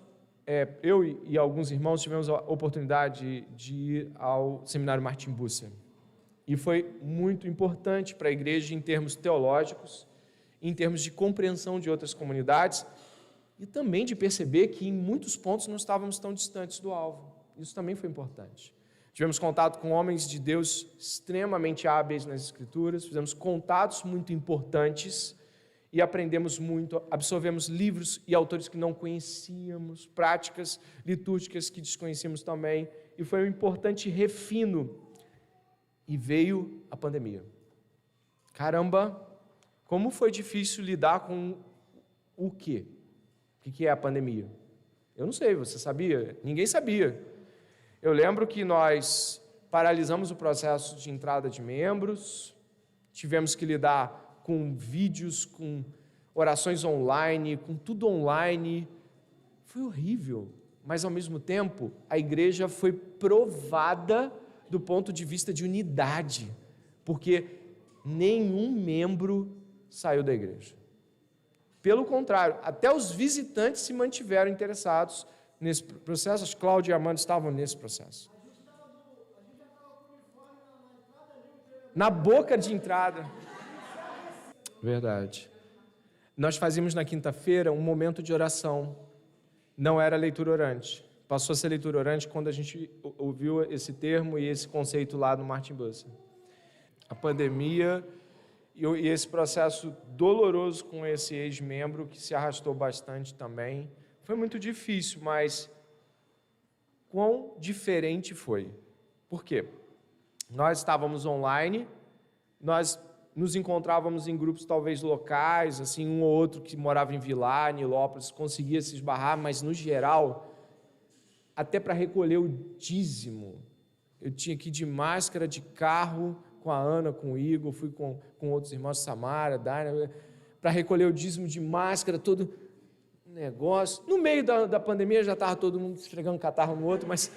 eu e alguns irmãos tivemos a oportunidade de ir ao seminário Martin Bucer. E foi muito importante para a igreja em termos teológicos, em termos de compreensão de outras comunidades e também de perceber que em muitos pontos não estávamos tão distantes do alvo. Isso também foi importante. Tivemos contato com homens de Deus extremamente hábeis nas Escrituras, fizemos contatos muito importantes e aprendemos muito, absorvemos livros e autores que não conhecíamos, práticas litúrgicas que desconhecíamos também, e foi um importante refino. E veio a pandemia. Caramba, como foi difícil lidar com o quê? O que é a pandemia? Eu não sei, você sabia? Ninguém sabia. Eu lembro que nós paralisamos o processo de entrada de membros, tivemos que lidar com vídeos, com orações online, com tudo online. Foi horrível, mas ao mesmo tempo a igreja foi provada do ponto de vista de unidade, porque nenhum membro saiu da igreja. Pelo contrário, até os visitantes se mantiveram interessados nesse processo. Acho que Cláudio e Armando estavam nesse processo. Na boca de entrada. Verdade. Nós fazíamos na quinta-feira um momento de oração. Não era leitura orante. Passou a ser leitura orante quando a gente ouviu esse termo e esse conceito lá no Martin Bucer. A pandemia e esse processo doloroso com esse ex-membro, que se arrastou bastante também, foi muito difícil, mas quão diferente foi? Por quê? Nós estávamos online, nós nos encontrávamos em grupos talvez locais, assim, um ou outro que morava em Vilar, Nilópolis, conseguia se esbarrar, mas no geral, até para recolher o dízimo, eu tinha que ir de máscara, de carro, com a Ana, com o Igor, fui com outros irmãos, Samara, Daina, para recolher o dízimo de máscara, todo negócio. No meio da pandemia já estava todo mundo esfregando catarro no outro, mas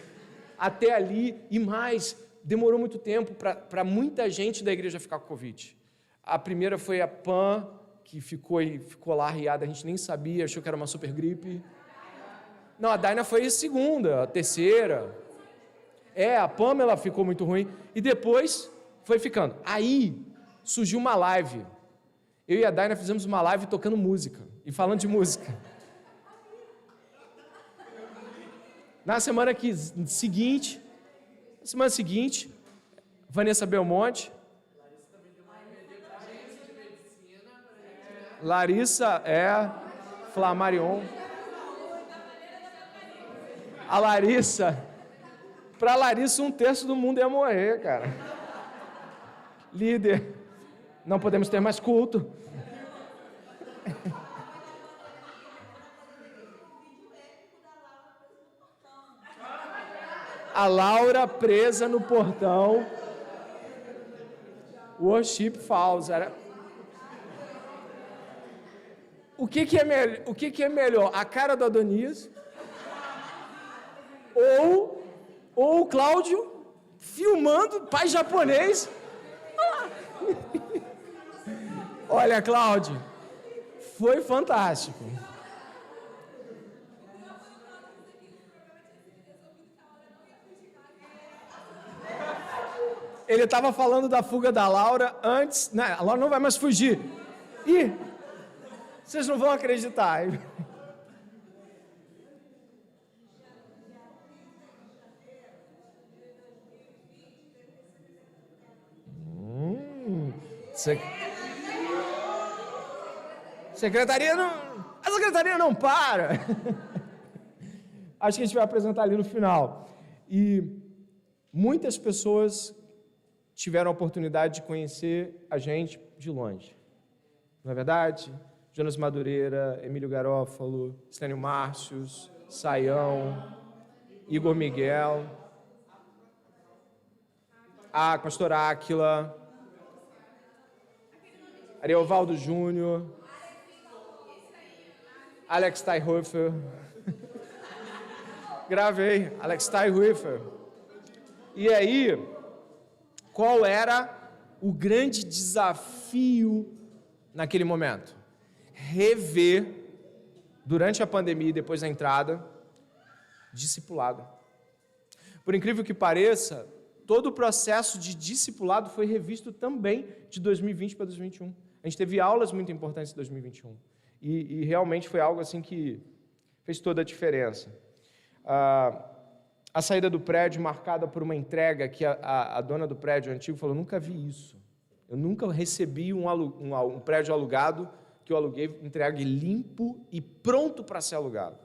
até ali, e mais, demorou muito tempo para muita gente da igreja ficar com Covid. A primeira foi a Pan, que ficou lá arriada, a gente nem sabia, achou que era uma super gripe. Não, a Daina foi a segunda, a terceira. A Pamela ficou muito ruim. E depois foi ficando. Aí surgiu uma live. Eu e a Daina fizemos uma live tocando música e falando de música. Na semana seguinte, Vanessa Belmonte, Larissa Flamarion. A Larissa, para a Larissa, 1/3 do mundo ia morrer, cara. Líder, não podemos ter mais culto. A Laura presa no portão. Worship false. O que é melhor? A cara do Adonias? Ou o Cláudio filmando pai japonês? Olha, Cláudio, foi fantástico. Ele estava falando da fuga da Laura antes, né? A Laura não vai mais fugir. Ih, vocês não vão acreditar. Secretaria não... A secretaria não para. Acho que a gente vai apresentar ali no final. E muitas pessoas tiveram a oportunidade de conhecer a gente de longe. Não é verdade? Jonas Madureira, Emílio Garófalo, Estênio Márcios, Saião, Igor Miguel, a pastora Áquila, Ariovaldo Júnior, Alex Teihofer. Gravei, Alex Teihofer. E aí, qual era o grande desafio naquele momento? Rever, durante a pandemia e depois da entrada, discipulado. Por incrível que pareça, todo o processo de discipulado foi revisto também de 2020 para 2021. A gente teve aulas muito importantes em 2021. E realmente foi algo assim que fez toda a diferença. a saída do prédio marcada por uma entrega que a dona do prédio antigo falou, nunca vi isso. Eu nunca recebi um prédio alugado que eu aluguei, entregue limpo e pronto para ser alugado.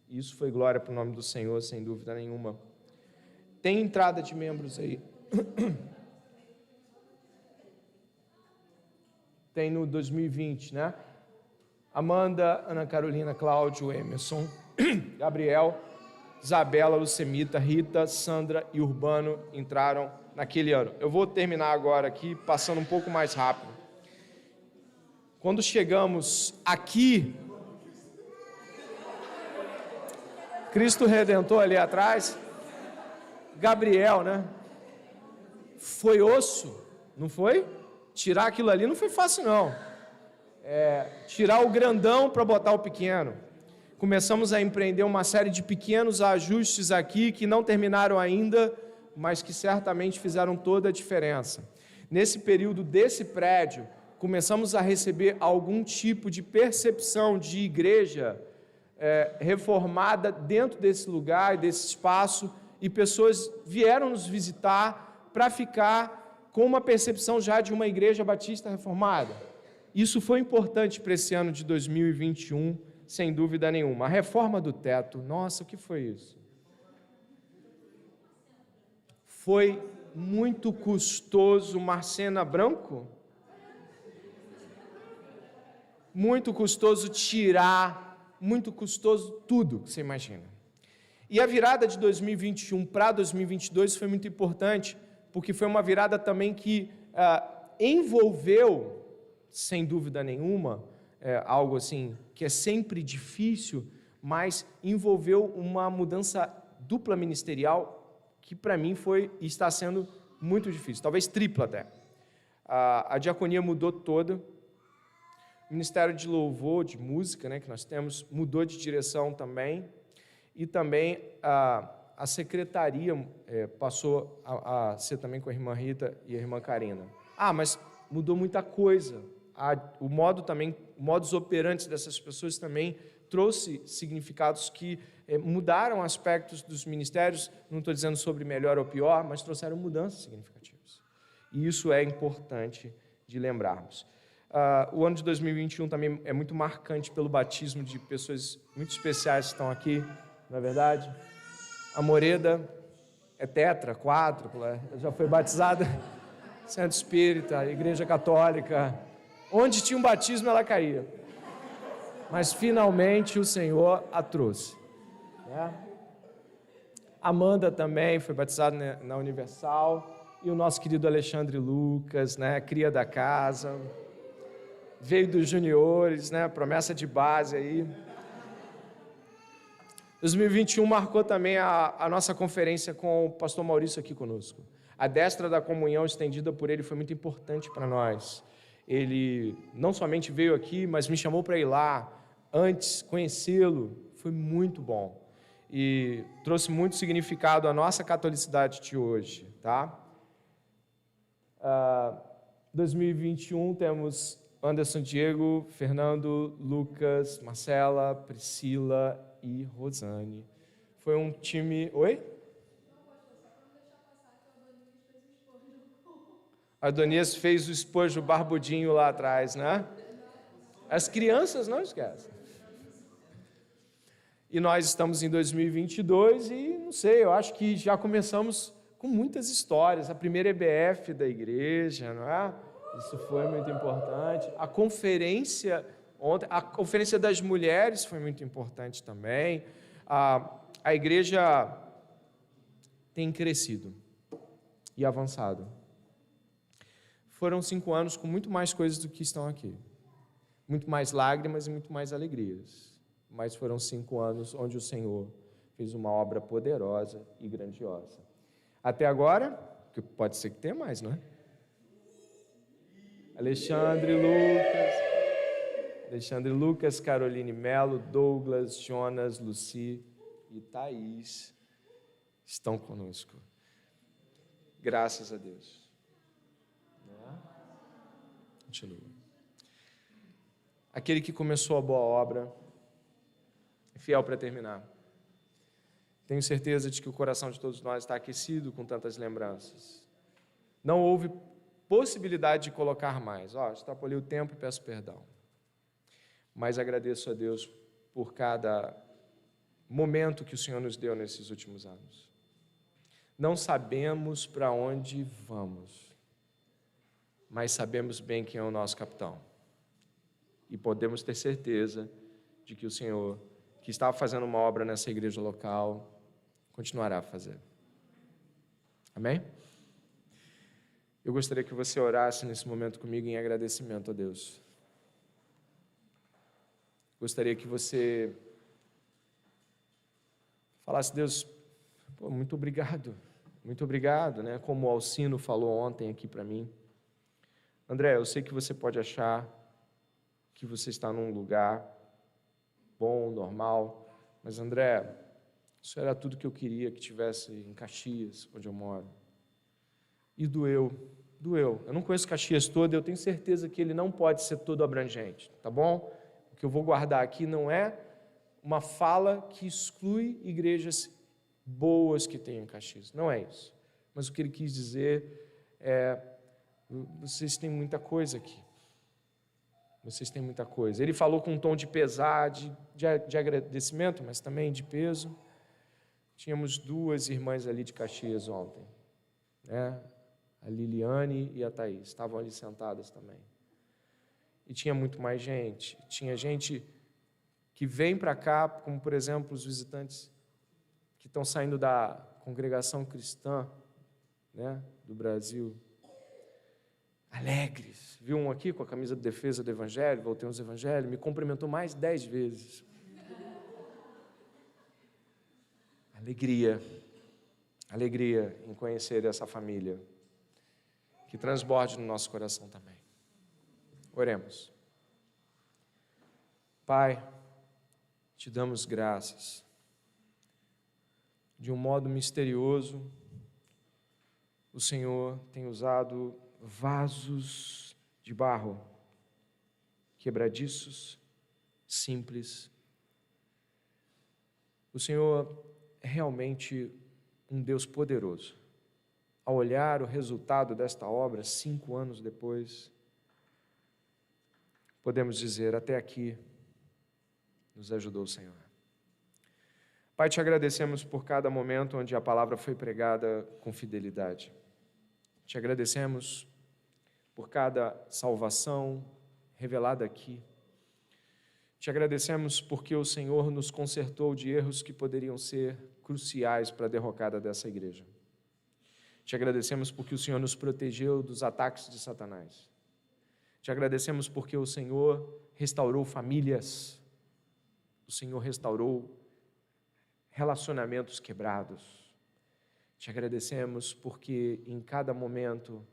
Isso foi glória para o nome do Senhor, sem dúvida nenhuma. Tem entrada de membros aí. Tem no 2020, né? Amanda, Ana Carolina, Cláudio, Emerson, Gabriel, Isabela, Lucemita, Rita, Sandra e Urbano entraram naquele ano. Eu vou terminar agora aqui, passando um pouco mais rápido. Quando chegamos aqui, Cristo Redentor ali atrás, Gabriel, né? Foi osso, não foi? Tirar aquilo ali não foi fácil, não. Tirar o grandão para botar o pequeno. Começamos a empreender uma série de pequenos ajustes aqui que não terminaram ainda, mas que certamente fizeram toda a diferença. Nesse período desse prédio, começamos a receber algum tipo de percepção de igreja reformada dentro desse lugar, desse espaço, e pessoas vieram nos visitar para ficar com uma percepção já de uma igreja batista reformada. Isso foi importante para esse ano de 2021, sem dúvida nenhuma. A reforma do teto, nossa, o que foi isso? Foi muito custoso, Marcena Branco? Muito custoso tirar, muito custoso tudo que você imagina. E a virada de 2021 para 2022 foi muito importante, porque foi uma virada também que envolveu, sem dúvida nenhuma, algo assim que é sempre difícil, mas envolveu uma mudança dupla ministerial que para mim foi e está sendo muito difícil, talvez tripla até. A diaconia mudou toda, o ministério de louvor, de música, né, que nós temos, mudou de direção também, e também a secretaria passou a ser também com a irmã Rita e a irmã Karina. Mas mudou muita coisa. O modus operandi dessas pessoas também trouxe significados que mudaram aspectos dos ministérios, não estou dizendo sobre melhor ou pior, mas trouxeram mudanças significativas. E isso é importante de lembrarmos. O ano de 2021 também é muito marcante pelo batismo de pessoas muito especiais que estão aqui, não é verdade? A Moreda é tetra, quádrupla, já foi batizada, Santo Espírita, Igreja Católica. Onde tinha um batismo, ela caía. Mas, finalmente, o Senhor a trouxe. Amanda também foi batizada na Universal. E o nosso querido Alexandre Lucas, né, cria da casa. Veio dos juniores, né, promessa de base aí. 2021 marcou também a nossa conferência com o pastor Maurício aqui conosco. A destra da comunhão estendida por ele foi muito importante para nós. Ele não somente veio aqui, mas me chamou para ir lá. Antes, conhecê-lo, foi muito bom. E trouxe muito significado à nossa catolicidade de hoje, tá? 2021 temos Anderson Diego, Fernando, Lucas, Marcela, Priscila e Rosane. Foi um time... Oi? Adonias fez o esposo barbudinho lá atrás, né? As crianças não esquecem. E nós estamos em 2022 e, não sei, eu acho que já começamos com muitas histórias. A primeira EBF da igreja, não é? Isso foi muito importante. A conferência ontem, a conferência das mulheres foi muito importante também. A igreja tem crescido e avançado. Foram 5 anos com muito mais coisas do que estão aqui. Muito mais lágrimas e muito mais alegrias. Mas foram 5 anos onde o Senhor fez uma obra poderosa e grandiosa. Até agora, que pode ser que tenha mais, não é? Alexandre Lucas, Caroline Melo, Douglas, Jonas, Luci e Thaís estão conosco. Graças a Deus. Continua. Aquele que começou a boa obra, fiel para terminar. Tenho certeza de que o coração de todos nós está aquecido com tantas lembranças. Não houve possibilidade de colocar mais. Extrapolei o tempo e peço perdão. Mas agradeço a Deus por cada momento que o Senhor nos deu nesses últimos anos. Não sabemos para onde vamos, mas sabemos bem quem é o nosso capitão. E podemos ter certeza de que o Senhor, que estava fazendo uma obra nessa igreja local, continuará a fazer. Amém? Eu gostaria que você orasse nesse momento comigo em agradecimento a Deus. Gostaria que você falasse: Deus, muito obrigado, né? Como o Alcino falou ontem aqui para mim. André, eu sei que você pode achar que você está num lugar bom, normal, mas André, isso era tudo que eu queria que tivesse em Caxias, onde eu moro. E doeu. Eu não conheço Caxias todo, eu tenho certeza que ele não pode ser todo abrangente, tá bom? O que eu vou guardar aqui não é uma fala que exclui igrejas boas que tem em Caxias, não é isso. Mas o que ele quis dizer é: vocês têm muita coisa aqui. Vocês têm muita coisa. Ele falou com um tom de pesar, de agradecimento, mas também de peso. Tínhamos 2 irmãs ali de Caxias ontem, né? A Liliane e a Thaís, estavam ali sentadas também. E tinha muito mais gente. Tinha gente que vem para cá, como, por exemplo, os visitantes que estão saindo da congregação cristã, né, do Brasil, alegres. Viu um aqui com a camisa de defesa do Evangelho, voltei aos Evangelhos, me cumprimentou mais 10 vezes. Alegria em conhecer essa família, que transborde no nosso coração também. Oremos. Pai, te damos graças. De um modo misterioso, o Senhor tem usado vasos de barro, quebradiços, simples. O Senhor é realmente um Deus poderoso. Ao olhar o resultado desta obra, 5 anos depois, podemos dizer: até aqui nos ajudou o Senhor. Pai, te agradecemos por cada momento onde a palavra foi pregada com fidelidade. Te agradecemos por cada salvação revelada aqui. Te agradecemos porque o Senhor nos consertou de erros que poderiam ser cruciais para a derrocada dessa igreja. Te agradecemos porque o Senhor nos protegeu dos ataques de Satanás. Te agradecemos porque o Senhor restaurou famílias. O Senhor restaurou relacionamentos quebrados. Te agradecemos porque em cada momento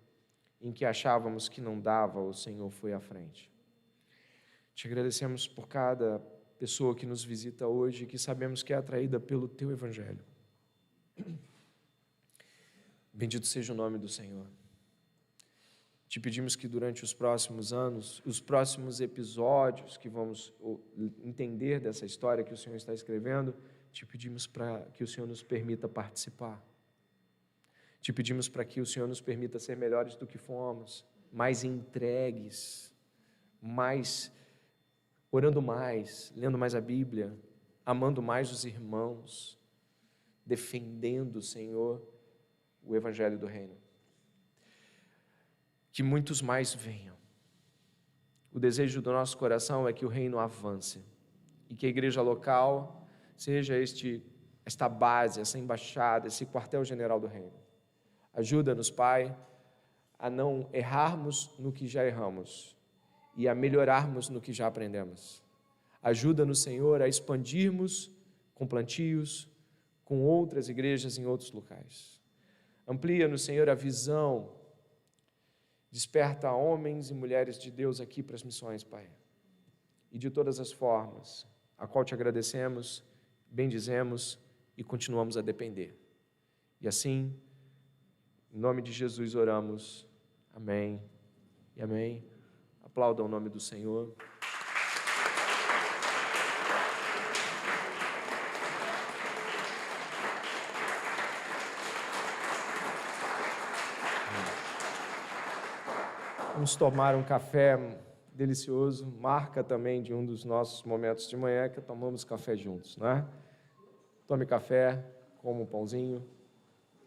em que achávamos que não dava, o Senhor foi à frente. Te agradecemos por cada pessoa que nos visita hoje, que sabemos que é atraída pelo Teu Evangelho. Bendito seja o nome do Senhor. Te pedimos que durante os próximos anos, os próximos episódios que vamos entender dessa história que o Senhor está escrevendo, te pedimos para que o Senhor nos permita participar. Te pedimos para que o Senhor nos permita ser melhores do que fomos, mais entregues, orando mais, lendo mais a Bíblia, amando mais os irmãos, defendendo, Senhor, o Evangelho do Reino. Que muitos mais venham. O desejo do nosso coração é que o reino avance e que a igreja local seja esta base, essa embaixada, esse quartel-general do reino. Ajuda-nos, Pai, a não errarmos no que já erramos e a melhorarmos no que já aprendemos. Ajuda-nos, Senhor, a expandirmos com plantios, com outras igrejas em outros locais. Amplia-nos, Senhor, a visão. Desperta homens e mulheres de Deus aqui para as missões, Pai. E de todas as formas, a qual te agradecemos, bendizemos e continuamos a depender. E assim, em nome de Jesus oramos. Amém e amém. Aplaudam o nome do Senhor. Vamos tomar um café delicioso, marca também de um dos nossos momentos de manhã, que tomamos café juntos, né? Tome café, coma um pãozinho,